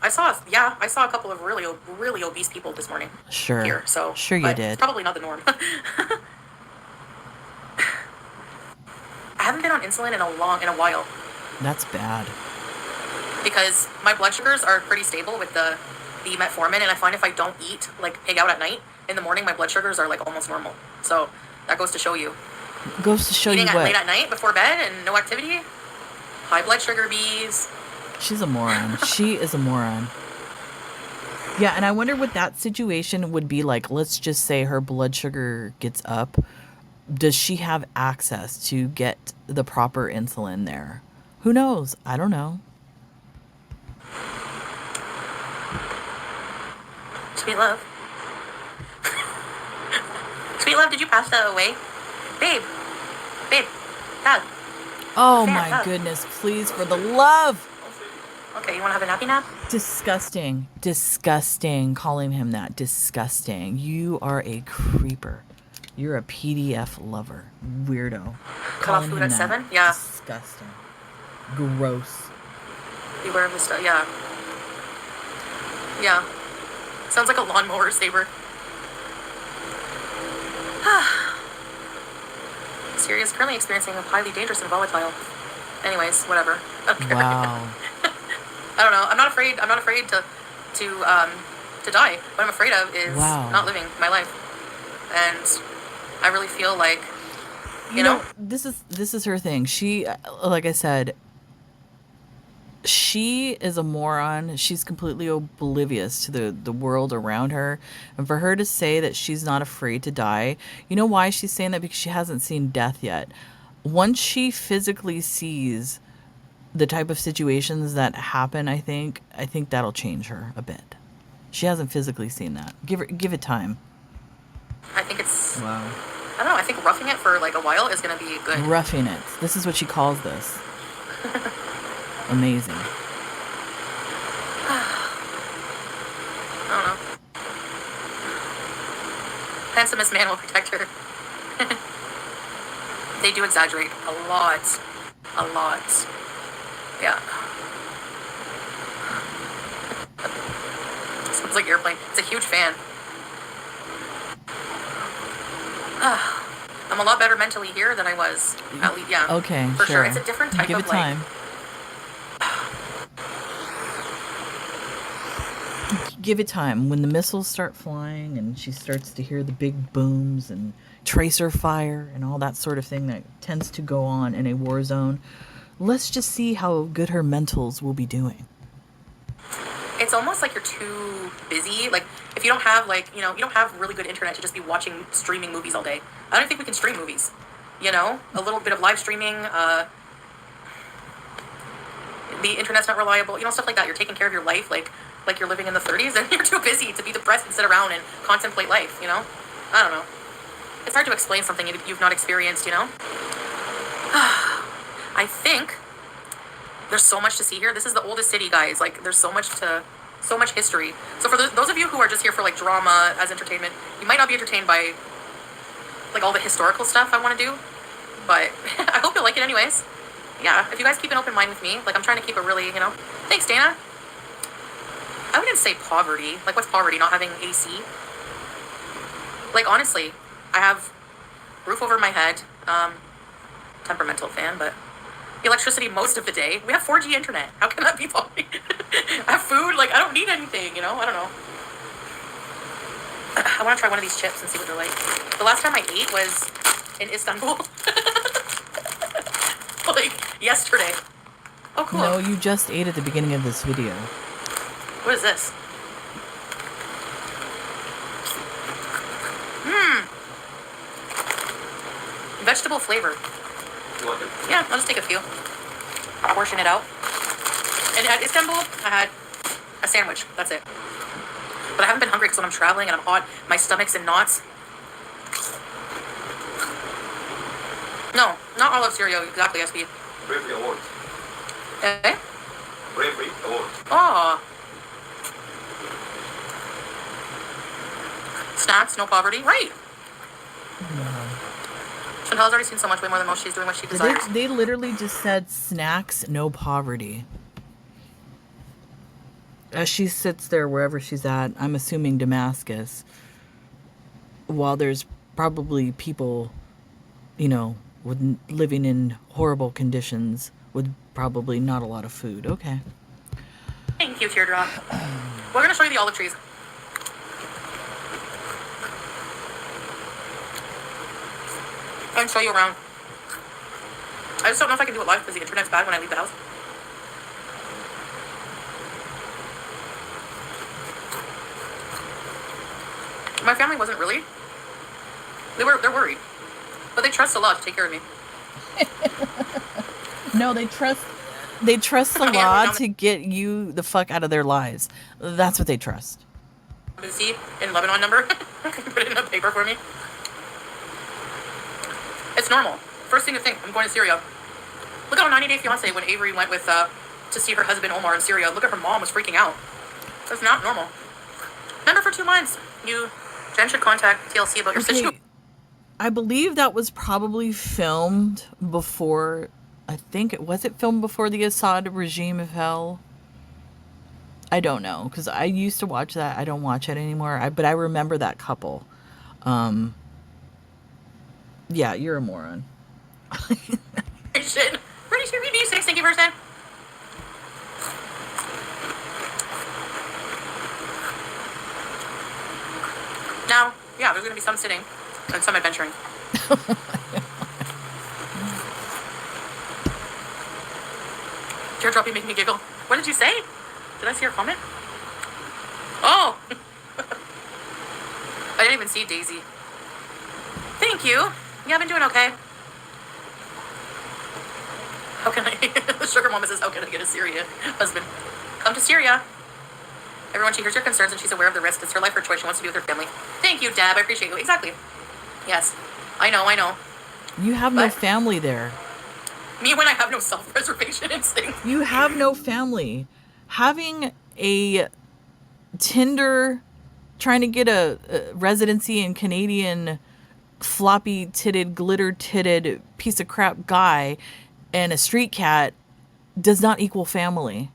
I saw a couple of really obese people this morning. Sure. Here, so sure you did. It's probably not the norm. I haven't been on insulin in a while. That's bad. Because my blood sugars are pretty stable with the metformin, and I find if I don't eat, like pig out at night, in the morning my blood sugars are like almost normal. So that goes to show you. Goes to show Eating you what? late at night before bed and no activity, high blood sugar bees. She's a moron. She is a moron. Yeah, and I wonder what that situation would be like. Let's just say her blood sugar gets up. Does she have access to get the proper insulin there? Who knows? I don't know. Sweet love. Sweet love, did you pass that away? Babe, Dad. Oh Fan, my hug. goodness, please, for the love. Okay, you want to have a nappy nap? Disgusting. Disgusting. Calling him that. Disgusting. You are a creeper. You're a PDF lover. Weirdo. Cut off food at 7? Yeah. Disgusting. Gross. Beware of the stuff. Yeah. Yeah. Sounds like a lawnmower saber. Syria is currently experiencing a highly dangerous and volatile. Anyways, whatever. Okay. Wow. I don't know. I'm not afraid to die. What I'm afraid of is not living my life. And I really feel like you know, this is her thing. She, like I said, she is a moron. She's completely oblivious to the world around her. And for her to say that she's not afraid to die, you know why she's saying that? Because she hasn't seen death yet. Once she physically sees the type of situations that happen, I think that'll change her a bit. She hasn't physically seen that. Give it time. I think it's Wow. I don't know, I think roughing it for like a while is gonna be good. Roughing it. This is what she calls this. Amazing. I don't know. Handsomest man will protect her. They do exaggerate a lot. A lot. Yeah. Sounds like airplane. It's a huge fan. I'm a lot better mentally here than I was. At least, yeah. Okay, for sure. It's a different type Give of it time. Give it time. When the missiles start flying and she starts to hear the big booms and tracer fire and all that sort of thing that tends to go on in a war zone, let's just see how good her mentals will be doing. It's almost like you're too busy. Like, if you don't have, like, you don't have really good internet to just be watching, streaming movies all day. I don't think we can stream movies. A little bit of live streaming, the internet's not reliable, stuff like that. You're taking care of your life. Like, like you're living in the 30s and you're too busy to be depressed and sit around and contemplate life, you know? I don't know. It's hard to explain something you've not experienced, you know? I think there's so much to see here. This is the oldest city, guys. Like, there's so much history. So for those of you who are just here for like drama as entertainment, you might not be entertained by like all the historical stuff I want to do, but I hope you'll like it anyways. Yeah, if you guys keep an open mind with me, like I'm trying to keep a really, you know, thanks Dana. I wouldn't say poverty. Like, what's poverty? Not having AC? Like, honestly, I have roof over my head, temperamental fan, but electricity most of the day. We have 4G internet. How can that be poverty? I have food. Like, I don't need anything, you know? I don't know. I want to try one of these chips and see what they're like. The last time I ate was in Istanbul. Like, yesterday. Oh, cool. No, you just ate at the beginning of this video. What is this? Vegetable flavor. You like it? Yeah, I'll just take a few. Portion it out. And at Istanbul, I had a sandwich. That's it. But I haven't been hungry because when I'm traveling and I'm hot, my stomach's in knots. No, not all of Syria, exactly, SB. Bravery award. Eh? Bravery award. Oh. Snacks, no poverty. Right. Chantal's already seen so much, way more than most. She's doing what she desires. They literally just said snacks, no poverty. As she sits there wherever she's at, I'm assuming Damascus, while there's probably people, you know, living in horrible conditions with probably not a lot of food. Okay. Thank you, Teardrop. We're going to show you the olive trees. And show you around. I just don't know if I can do it live because the internet's bad when I leave the house. My family wasn't really. They're worried. But they trust a lot to take care of me. No, they trust the law to get you the fuck out of their lives. That's what they trust. See, in Lebanon number. Put it in a paper for me. It's normal. First thing to think, I'm going to Syria. Look at our 90 Day Fiance when Avery went with to see her husband Omar in Syria. Look at her mom was freaking out. That's not normal. Remember, for 2 months, Jen should contact TLC about your situation. I believe that was probably filmed before. I think was it filmed before the Assad regime fell? I don't know, because I used to watch that. I don't watch it anymore. But I remember that couple. Yeah, you're a moron. Shit. Pretty sure we do 6. Thank you, person. Now, yeah, there's going to be some sitting and some adventuring. Teardrop, you make me giggle. What did you say? Did I see your comment? Oh! I didn't even see Daisy. Thank you. Yeah, I've been doing okay. How can I... The sugar mama says, how can I get a Syrian husband? Come to Syria. Everyone, she hears your concerns and she's aware of the risk. It's her life, her choice. She wants to be with her family. Thank you, Deb. I appreciate you. Exactly. Yes. I know. You have no family there. Me when I have no self-preservation instinct. You have no family. Having a Tinder, trying to get a residency in Canadian floppy-titted, glitter-titted piece of crap guy and a street cat does not equal family.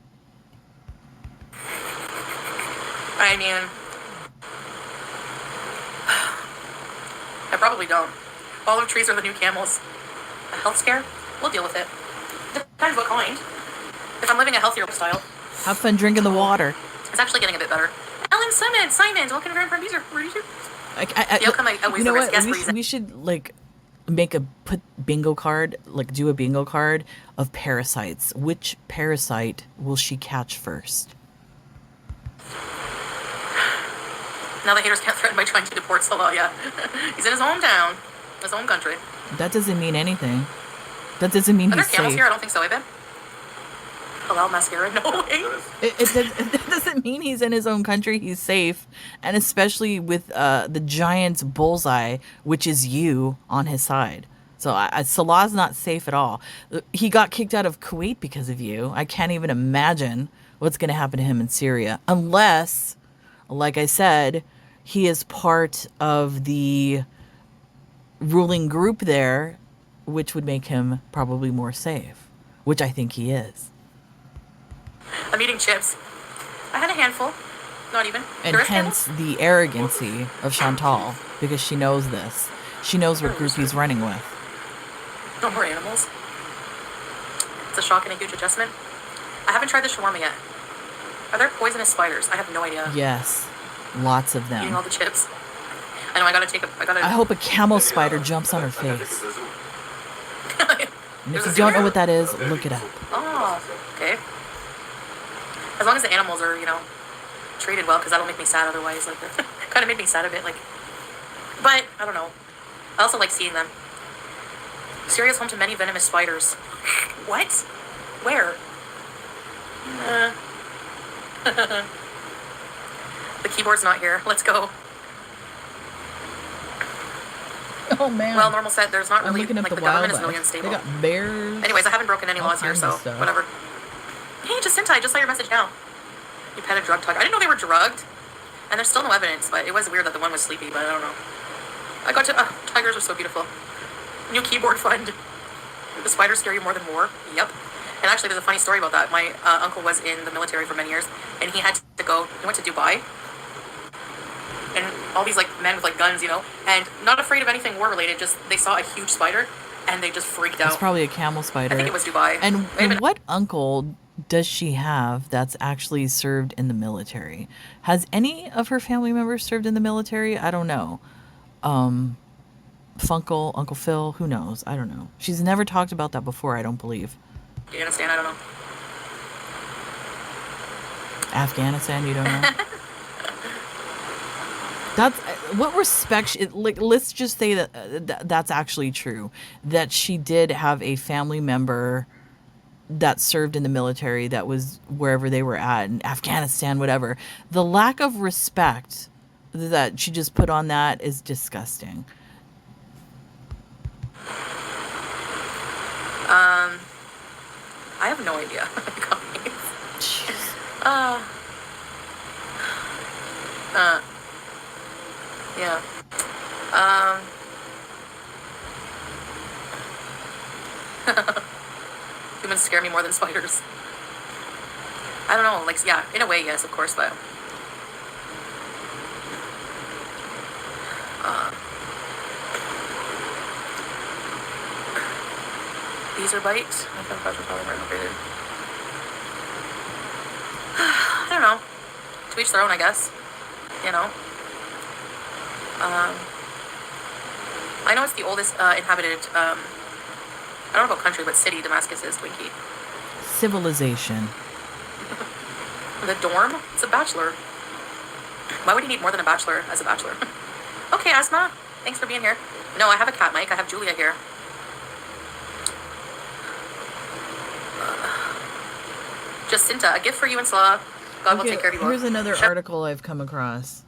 I mean, I probably don't. Olive trees are the new camels. A health scare? We'll deal with it. Depends what kind. If I'm living a healthier lifestyle. Have fun drinking the water. It's actually getting a bit better. Ellen Simons, welcome to from user. You know what? We should like do a bingo card of parasites. Which parasite will she catch first? Now the haters can't threaten by trying to deport Salah, yeah. He's in his hometown, his home country. That doesn't mean anything. That doesn't mean Are there he's camels safe. here? I don't think so, eh, babe? Halal mascara? No way. There is. It doesn't mean he's in his own country, he's safe. And especially with the giant's bullseye, which is you, on his side. So Salah's not safe at all. He got kicked out of Kuwait because of you. I can't even imagine what's going to happen to him in Syria. Unless, like I said, he is part of the ruling group there, which would make him probably more safe, which I think he is. I'm eating chips. I had a handful. Not even. And There is hence the arrogancy of Chantal, because she knows this. She knows what group he's running with. No more animals. It's a shock and a huge adjustment. I haven't tried the shawarma yet. Are there poisonous spiders? I have no idea. Yes, lots of Eating all them. the chips. I know, I gotta... I hope a camel spider jumps on her I think it's face. a zoo. And if There's you a don't zoo know what that is, look it up. Oh, okay. As long as the animals are, treated well, because that'll make me sad otherwise. Like, kind of made me sad a bit, like... But, I don't know. I also like seeing them. Syria is home to many venomous spiders. What? Where? The keyboard's not here. Let's go. Oh man. Well, normal set, there's not I'm really, looking up like, the the government is wildlife. really unstable. They got bears. Anyways, I haven't broken any all laws here, kinds so of stuff. whatever. Hey, Jacinta, I just saw your message now. You pet a drug tug. I didn't know they were drugged. And there's still no evidence, but it was weird that the one was sleepy, but I don't know. I got to... tigers are so beautiful. New keyboard fund. The spiders scare you more than war. Yep. And actually, there's a funny story about that. My uncle was in the military for many years, and he had to go... He went to Dubai. And all these, like, men with, like, guns, and not afraid of anything war-related, just they saw a huge spider, and they just freaked out. It's probably a camel spider. I think it was Dubai. And, Wait a minute. what uncle does she have that's actually served in the military? Has any of her family members served in the military? I don't know. Funkle, Uncle Phil, who knows? I don't know. She's never talked about that before, I don't believe. Do you understand? I don't know. Afghanistan, you don't know? That's what respect. Like, let's just say that that's actually true. That she did have a family member that served in the military, that was wherever they were at, in Afghanistan, whatever. The lack of respect that she just put on that is disgusting. I have no idea. Jeez. Yeah. Humans scare me more than spiders. I don't know, like, yeah, in a way, yes, of course, but... These are bites. I think that's probably renovated. I don't know. To each their own, I guess. I know it's the oldest inhabited, I don't know about country, but city Damascus is, Twinkie. Civilization. The dorm? It's a bachelor. Why would you need more than a bachelor as a bachelor? Okay, Asma. Thanks for being here. No, I have a cat, Mike. I have Julia here. Jacinta, a gift for you and Salah. God will take care of you both. Here's another article I've come across.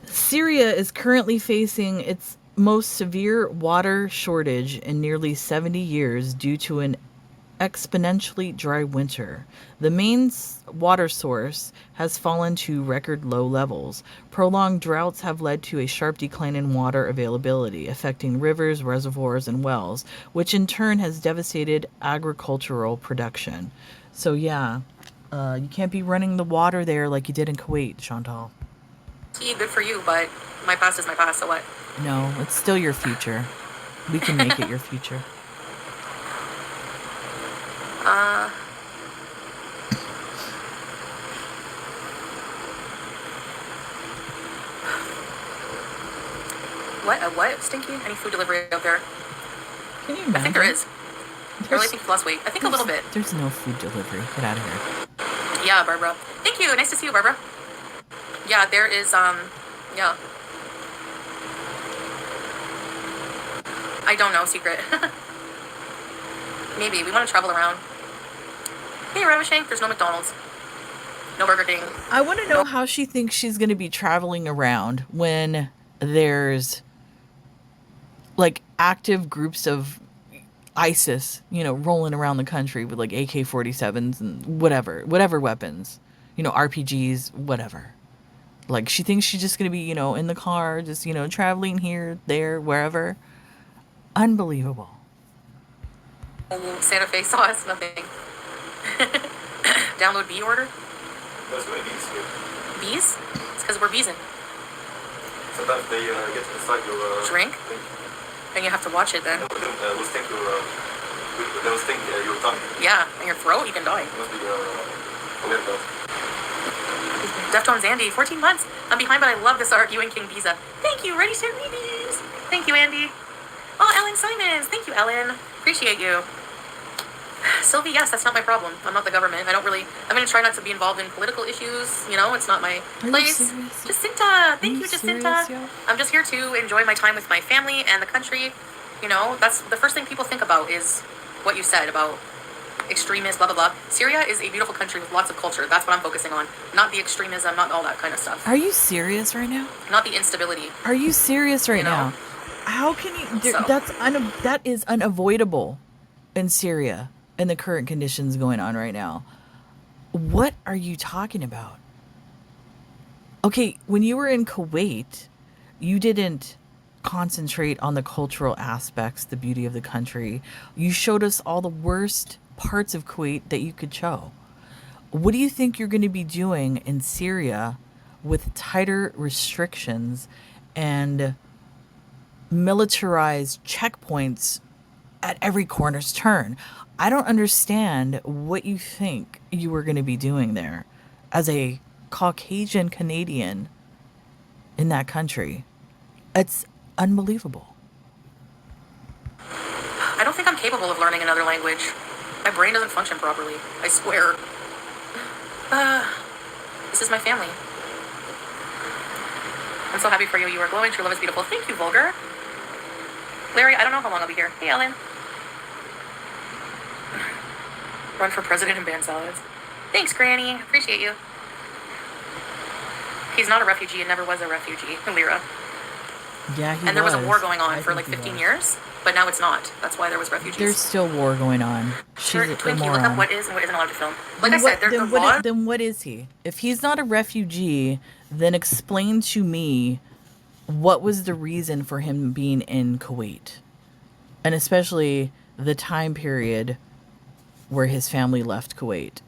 Syria is currently facing its most severe water shortage in nearly 70 years due to an exponentially dry winter. The main water source has fallen to record low levels. Prolonged droughts have led to a sharp decline in water availability, affecting rivers, reservoirs, and wells, which in turn has devastated agricultural production. So yeah, you can't be running the water there like you did in Kuwait, Chantal. See, good for you, but my past is my past, so what? No, it's still your future. We can make it your future. What? Stinky? Any food delivery out there? Can you imagine? I think there is. I really think you've lost weight. I think a little bit. There's no food delivery. Get out of here. Yeah, Barbara. Thank you. Nice to see you, Barbara. Yeah, there is, yeah. I don't know, secret. Maybe. We want to travel around. Hey, Revishank, there's no McDonald's. No Burger King. I want to know how she thinks she's going to be traveling around when there's like active groups of ISIS, rolling around the country with like AK-47s and whatever weapons, RPGs, whatever. Like she thinks she's just going to be, in the car, just, traveling here, there, wherever. Unbelievable. Santa Fe sauce, nothing. Download bee order. There's many bees here. Bees? It's because we're beesing. Sometimes they get inside your Drink? thing. And you have to watch it then. They will stink your tongue. Yeah, and your throat, you can die. It must be aware of that. Deftones Andy, 14 months. I'm behind, but I love this art. You and King Biza. Thank you. Ready, set, reviews. Thank you, Andy. Oh, Ellen Simons. Thank you, Ellen. Appreciate you. Sylvie, yes, that's not my problem. I'm not the government. I'm going to try not to be involved in political issues. It's not my place. Jacinta. Thank you, Jacinta. Serious, I'm just here to enjoy my time with my family and the country. That's the first thing people think about is what you said about extremists, blah, blah, blah. Syria is a beautiful country with lots of culture. That's what I'm focusing on. Not the extremism, not all that kind of stuff. Are you serious right now? Not the instability. Are you serious right now? How can you? That is unavoidable in Syria and the current conditions going on right now. What are you talking about? Okay, when you were in Kuwait, you didn't concentrate on the cultural aspects, the beauty of the country. You showed us all the worst parts of Kuwait that you could show. What do you think you're going to be doing in Syria with tighter restrictions and militarized checkpoints at every corner's turn? I don't understand what you think you were going to be doing there as a Caucasian Canadian in that country. It's unbelievable. I don't think I'm capable of learning another language. My brain doesn't function properly. I swear. This is my family. I'm so happy for you. You are glowing. True love is beautiful. Thank you, Vulgar. Larry, I don't know how long I'll be here. Hey, Ellen. Run for president and ban salads. Thanks, Granny. Appreciate you. He's not a refugee and never was a refugee. Lyra. Yeah, he And there was a was. war going on I for think like he 15 was. years, but now it's not. That's why there was refugees. There's still war going on. Sure, She's a Twinkie, look moron. up what is and what isn't allowed to film. Like I Then said, the laws... then what is he? If he's not a refugee, then explain to me what was the reason for him being in Kuwait, and especially the time period where his family left Kuwait.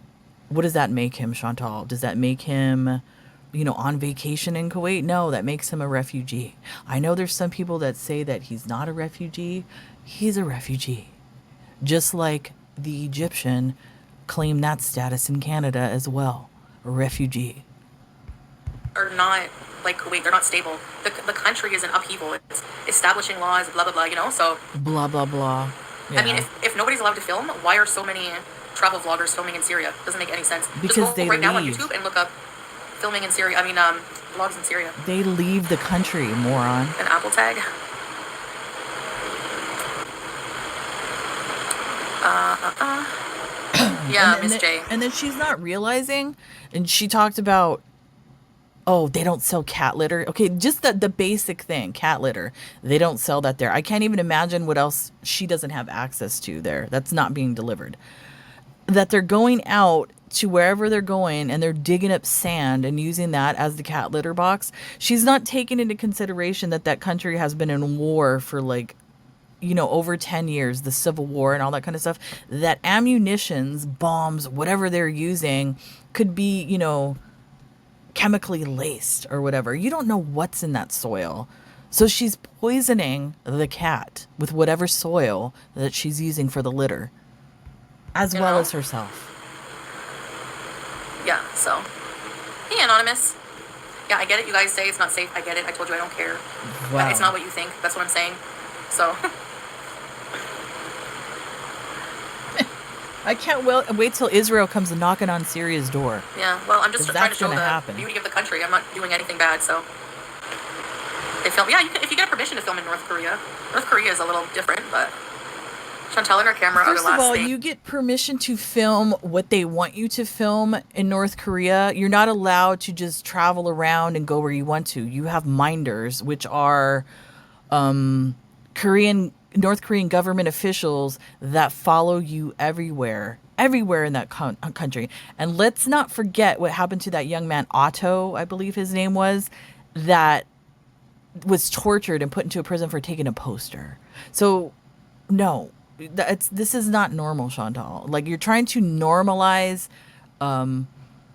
What does that make him, Chantal? Does that make him, on vacation in Kuwait? No, that makes him a refugee. I know there's some people that say that he's not a refugee. He's a refugee. Just like the Egyptian claimed that status in Canada as well. A refugee. Are not like Kuwait. They're not stable. The country is in upheaval. It's establishing laws, blah, blah, blah, so... Blah, blah, blah. Yeah. I mean, if nobody's allowed to film, why are so many travel vloggers filming in Syria? Doesn't make any sense. Because just go they right now on leave. YouTube and look up filming in Syria. Vlogs in Syria. They leave the country, moron. An Apple tag. Yeah, Miss J. And then she's not realizing, and she talked about, oh, they don't sell cat litter. Okay, just the basic thing, cat litter. They don't sell that there. I can't even imagine what else she doesn't have access to there. That's not being delivered. That they're going out to wherever they're going and they're digging up sand and using that as the cat litter box. She's not taking into consideration that country has been in war for over 10 years, the Civil War and all that kind of stuff. That ammunitions, bombs, whatever they're using could be, chemically laced or whatever. You don't know what's in that soil. So she's poisoning the cat with whatever soil that she's using for the litter, as well as herself. Yeah, so. Hey, Anonymous. Yeah, I get it. You guys say it's not safe. I get it. I told you I don't care. Wow. It's not what you think. That's what I'm saying. So. I can't wait till Israel comes knocking on Syria's door. Yeah, well, I'm just 'Cause trying to that's show gonna the happen. beauty of the country. I'm not doing anything bad, so. They film. Yeah, if you get permission to film in North Korea. North Korea is a little different, but Chantel and her camera are the First of last all, thing. you get permission to film what they want you to film in North Korea. You're not allowed to just travel around and go where you want to. You have minders, which are North Korean government officials that follow you everywhere in that country. And let's not forget what happened to that young man, Otto, I believe his name was, that was tortured and put into a prison for taking a poster. So no, this is not normal, Chantal. Like, you're trying to normalize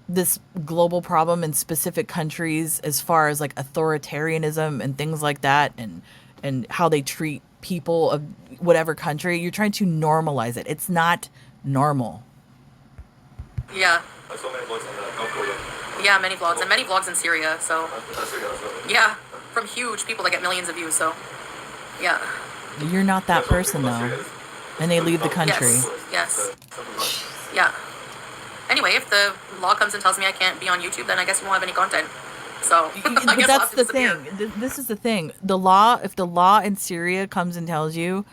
this global problem in specific countries as far as like authoritarianism and things like that, and how they treat people of whatever country. You're trying to normalize it. It's not normal. Yeah. I saw many vlogs on North Korea. Yeah, many vlogs. And many vlogs in Syria, so. Syria as well. Yeah. From huge people that get millions of views, so. Yeah. You're not that person though, and they leave the country. Yes. Yeah. Anyway, if the law comes and tells me I can't be on YouTube, then I guess we won't have any content. So, I But guess I'll that's have to the disappear. thing. This is the thing. The law, if the law in Syria comes and tells you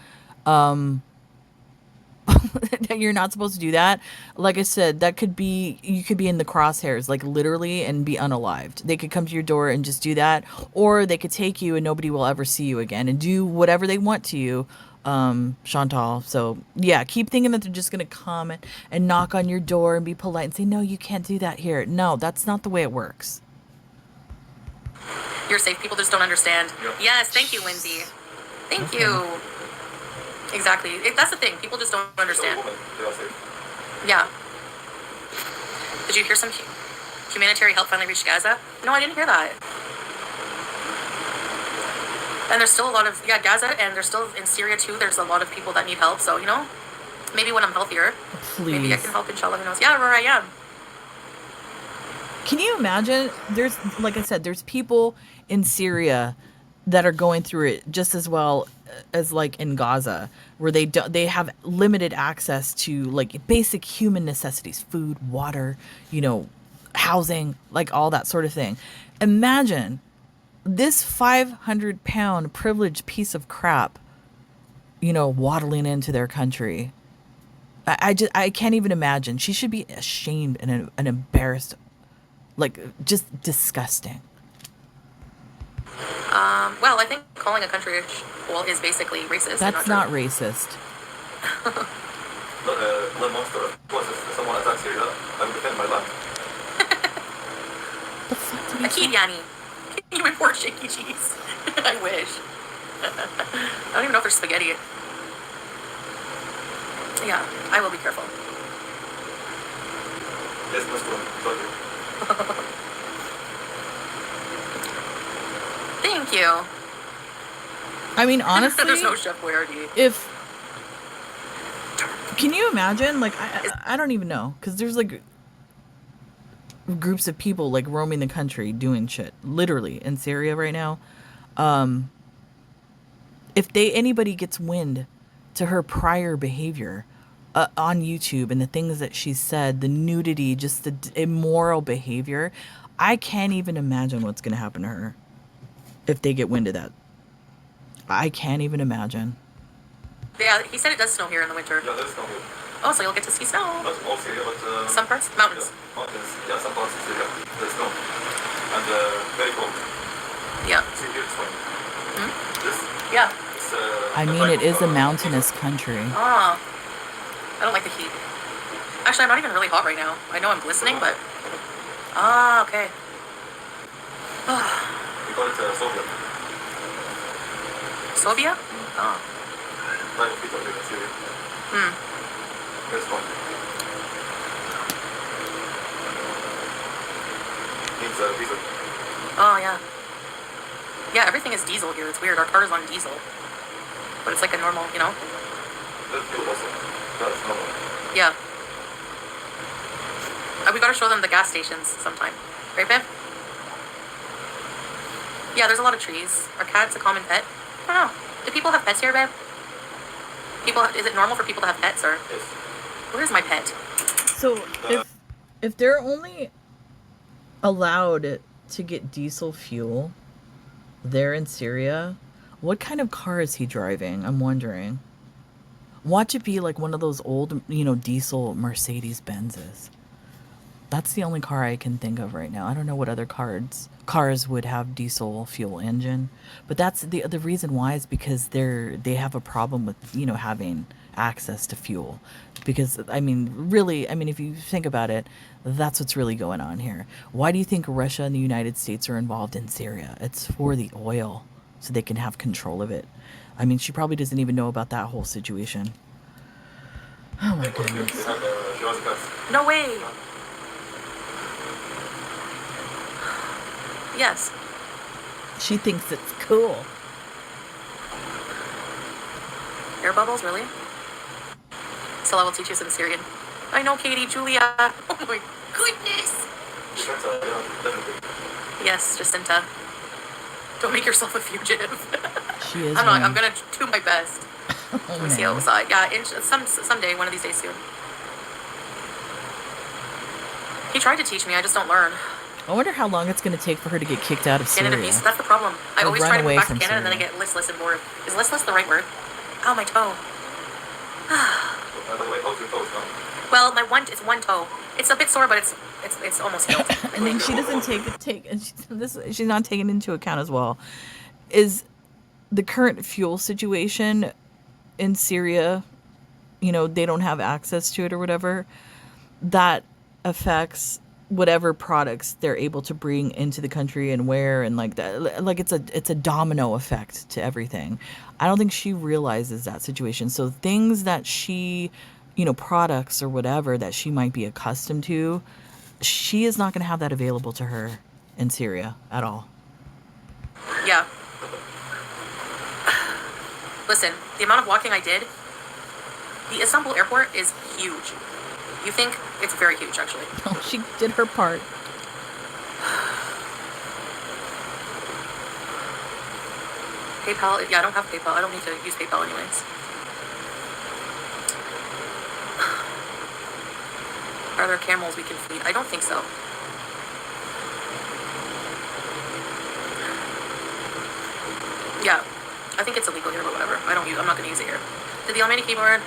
that you're not supposed to do that, like I said, you could be in the crosshairs, like literally, and be unalived. They could come to your door and just do that, or they could take you and nobody will ever see you again and do whatever they want to you, Chantal. So yeah, keep thinking that they're just gonna come and knock on your door and be polite and say, no, you can't do that here. No, that's not the way it works. You're safe. People just don't understand. Yeah. Yes, thank you, Lindsay. Thank you. Exactly. That's the thing. People just don't understand. They are safe. Yeah. Did you hear some humanitarian help finally reached Gaza? No, I didn't hear that. And there's still a lot of, Gaza, and there's still in Syria too, there's a lot of people that need help. So, maybe when I'm healthier, maybe I Please. can help, inshallah, who knows. Yeah, where I am. Can you imagine? There's, like I said, there's people in Syria that are going through it just as well as like in Gaza, where they have limited access to like basic human necessities, food, water, housing, like all that sort of thing. Imagine this 500-pound privileged piece of crap, waddling into their country. I can't even imagine. She should be ashamed and embarrassed. Like, just disgusting. Well, I think calling a country is basically racist. That's not racist. The monster, of course, if someone attacks Syria, I will defend my land. The fuck did he Akid, say? Yani. Can you import shaky cheese? I wish. I don't even know if there's spaghetti. Yeah, I will be careful. Yes, Mr. Sorry. Thank you. I mean, honestly, There's no Chef Boyardee. Can you imagine? Like, I don't even know, because there's like groups of people like roaming the country doing shit, literally in Syria right now. If anybody gets wind to her prior behavior on YouTube and the things that she said, the nudity, just the immoral behavior, I can't even imagine what's gonna happen to her if they get wind of that. I can't even imagine. Yeah, he said it does snow here in the winter. Yeah, there's snow here. Oh, so you'll get to see snow. Not all Syria, but... Some parts? Mountains. Yeah, mountains. Yeah, some parts of Syria. There's snow. And very cold. Yeah. See here, it's fine. This, Yeah. it's... I mean, it is a mountainous country. Ah. I don't like the heat. Actually, I'm not even really hot right now. I know I'm glistening, but... Ah, okay. We call it Soviet. Soviet? Oh. Type of people live in Syria. It's fun. Means diesel. Oh, yeah. Yeah, everything is diesel here. It's weird. Our car is on diesel. But it's like a normal, That's fuel also. That's normal. Yeah. We gotta show them the gas stations sometime. Right, babe? Yeah, there's a lot of trees. Are cats a common pet? I don't know. Do people have pets here, babe? Is it normal for people to have pets, or Yes. where's my pet? So if they're only allowed to get diesel fuel there in Syria, what kind of car is he driving? I'm wondering. Watch it be like one of those old, diesel Mercedes Benzes. That's the only car I can think of right now. I don't know what other cars would have diesel fuel engine, but that's the reason why is because they have a problem with having access to fuel. Because really, if you think about it, that's what's really going on here. Why do you think Russia and the United States are involved in Syria? It's for the oil, so they can have control of it. She probably doesn't even know about that whole situation. Oh my goodness. No way. Yes. She thinks it's cool. Air bubbles, really? So I will teach you some Syrian. I know, Katie, Julia. Oh my goodness. Yes, Jacinta. Don't make yourself a fugitive. She is. I'm gonna do my best. Let me see how it was. Yeah, someday, one of these days soon. He tried to teach me, I just don't learn. I wonder how long it's going to take for her to get kicked out of Syria. Canada visa, that's the problem. I always try to move back to Canada Syria. and then I get listless and bored. Is listless the right word? Ow, my toe. Well, it's one toe. It's a bit sore, but it's almost healed. I think she doesn't and she's not taking into account as well, is the current fuel situation in Syria. They don't have access to it or whatever. That affects whatever products they're able to bring into the country and where, and like that, like it's a domino effect to everything. I don't think she realizes that situation. So things that she, products or whatever that she might be accustomed to, she is not going to have that available to her in Syria at all. Yeah. Listen, the amount of walking I did, the Istanbul airport is huge. You think it's very huge, actually. Oh, she did her part. PayPal? Yeah, I don't have PayPal. I don't need to use PayPal anyways. Are there camels we can feed? I don't think so. Yeah, I think it's illegal here, but whatever. I'm not gonna use it here. Did the Almighty keyboard?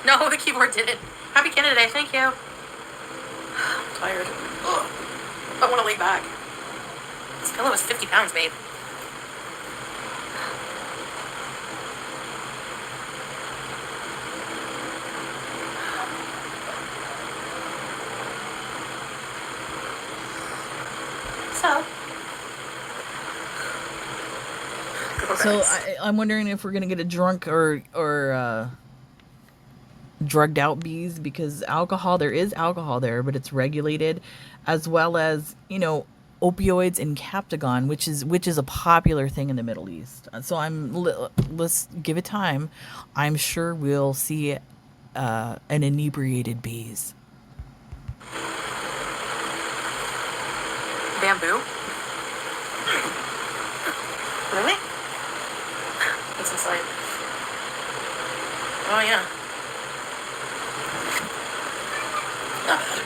No, the keyboard didn't. Happy Canada Day, thank you. I'm tired. Ugh. I want to lay back. This pillow is 50 pounds, babe. So I'm wondering if we're gonna get a drunk or drugged out bees, because there is alcohol there, but it's regulated, as well as opioids and Captagon, which is a popular thing in the Middle East. So let's give it time. I'm sure we'll see an inebriated bees. Bamboo? Really? What's inside? Oh yeah. Not bad.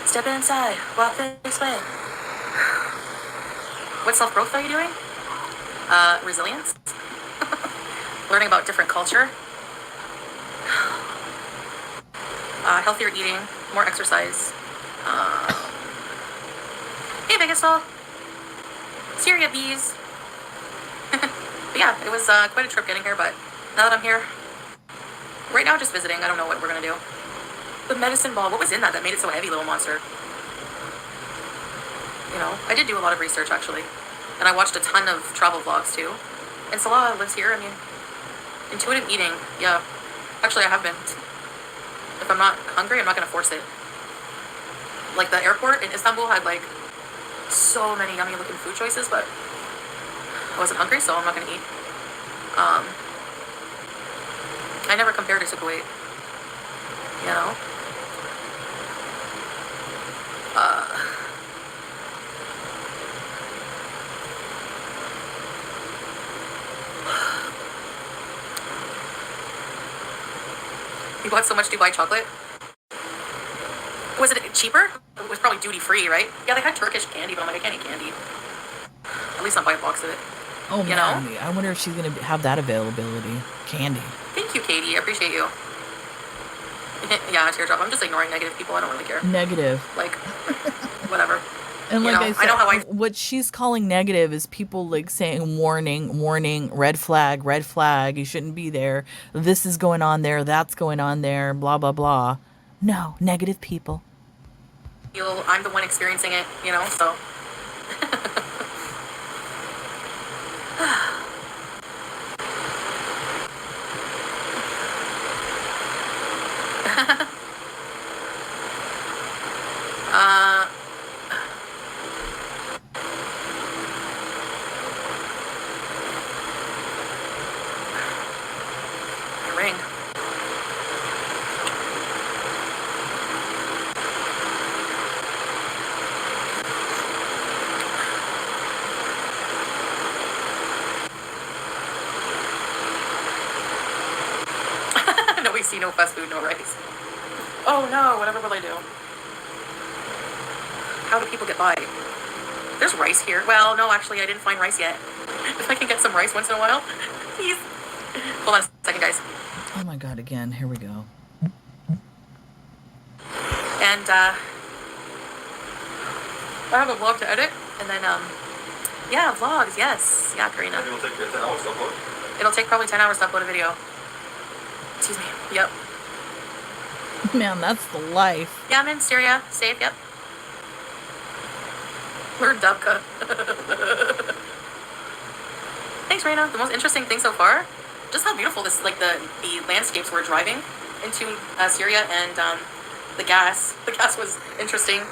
Step inside. Walk this way. What self-growth are you doing? Resilience? Learning about different culture. Healthier eating. More exercise. Hey, Vegasol. Syria bees. But yeah, it was quite a trip getting here, but now that I'm here, right now just visiting. I don't know what we're gonna do. The medicine ball, what was in that made it so heavy, little monster? I did do a lot of research actually, and I watched a ton of travel vlogs too. And Salah lives here. Intuitive eating, yeah. Actually, I have been. If I'm not hungry, I'm not gonna force it. Like the airport in Istanbul had like so many yummy looking food choices, but I wasn't hungry, so I'm not gonna eat. I never compared it to Kuwait. You bought so much Dubai chocolate? Was it cheaper? It was probably duty free, right? Yeah, they had Turkish candy, but I'm like, I can't eat candy. At least not buy a box of it. Oh, You know? man. I wonder if she's going to have that availability. Candy. Thank you, Katie. I appreciate you. Yeah, teardrop. I'm just ignoring negative people. I don't really care. Negative. Like, whatever. And You like know, I said, I know how I... what she's calling negative is people like saying warning, warning, red flag, you shouldn't be there. This is going on there, that's going on there, blah, blah, blah. No, negative people. I'm the one experiencing it, you know, so... Ring. No AC, no fast food, no rice. Oh no, whatever will I do? How do people get by? There's rice here. Well, no, actually, I didn't find rice yet. If I can get some rice once in a while, please. Hold on a second, guys. Oh my god, again, here we go. And, I have a vlog to edit, and then, yeah, vlogs, yes. Yeah, Karina. And it will take 10 hours to upload. It'll take probably 10 hours to upload a video. Excuse me. Yep. Man, that's the life. Yeah, I'm in Syria. Safe, yep. We're Dubka. Thanks, Raina. The most interesting thing so far, just how beautiful this, like, the landscapes we're driving into Syria, and, the gas. The gas was interesting.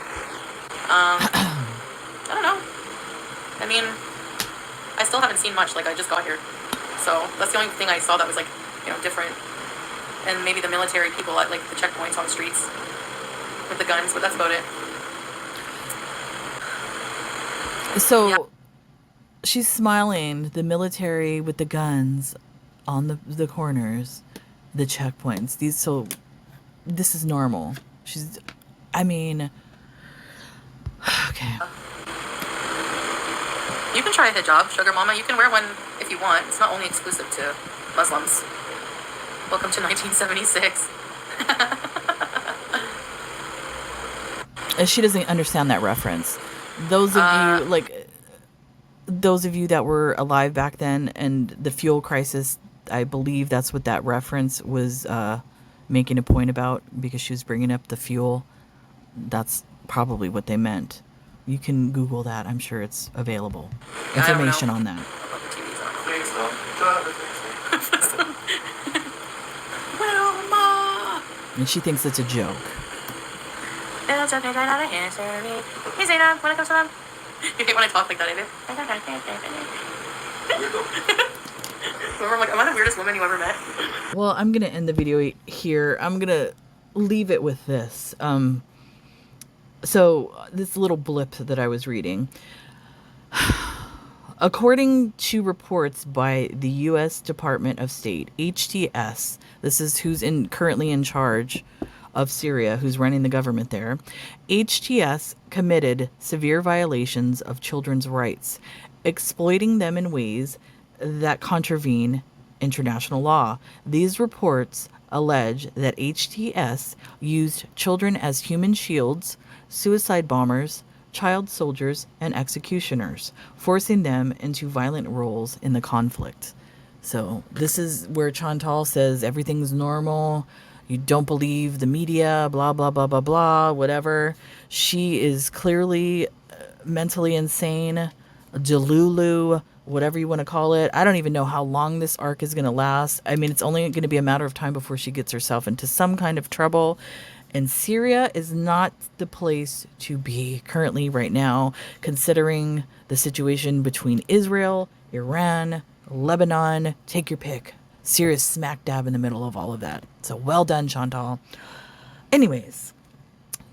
I don't know. I mean, I still haven't seen much, like, I just got here. So, that's the only thing I saw that was, like, you know, different. And maybe the military people at, like, the checkpoints on the streets with the guns, but that's about it. So, Yeah. she's smiling, the military with the guns on the corners, the checkpoints. This is normal. I mean, okay. You can try a hijab, sugar mama. You can wear one if you want. It's not only exclusive to Muslims. Welcome to 1976. And she doesn't understand that reference. Those of you that were alive back then and the fuel crisis, I believe that's what that reference was making a point about, because she was bringing up the fuel. That's probably what they meant. You can Google that. I'm sure it's available. Yeah, Information on that. Thanks, Tom. Well, ma. And she thinks it's a joke. It's okay, try not to answer me. Hey, Zainab, wanna come salam? You hate when I talk like that, I do. Remember, I'm like, am I the weirdest woman you ever met? Well, I'm going to end the video here. I'm going to leave it with this. So, this little blip that I was reading. According to reports by the U.S. Department of State, HTS, this is who's currently in charge of Syria, who's running the government there, HTS committed severe violations of children's rights, exploiting them in ways that contravene international law. These reports allege that HTS used children as human shields, suicide bombers, child soldiers, and executioners, forcing them into violent roles in the conflict. So this is where Chantal says everything's normal. You don't believe the media, blah, blah, blah, blah, blah, whatever. She is clearly mentally insane, delulu, whatever you want to call it. I don't even know how long this arc is going to last. I mean, it's only going to be a matter of time before she gets herself into some kind of trouble. And Syria is not the place to be currently right now, considering the situation between Israel, Iran, Lebanon. Take your pick. Syria's smack dab in the middle of all of that. So well done, Chantal. Anyways,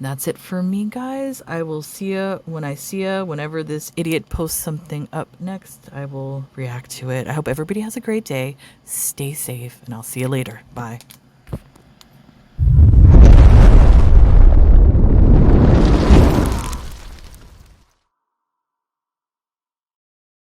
that's it for me, guys. I will see ya when I see ya. Whenever this idiot posts something up next, I will react to it. I hope everybody has a great day. Stay safe, and I'll see you later. Bye.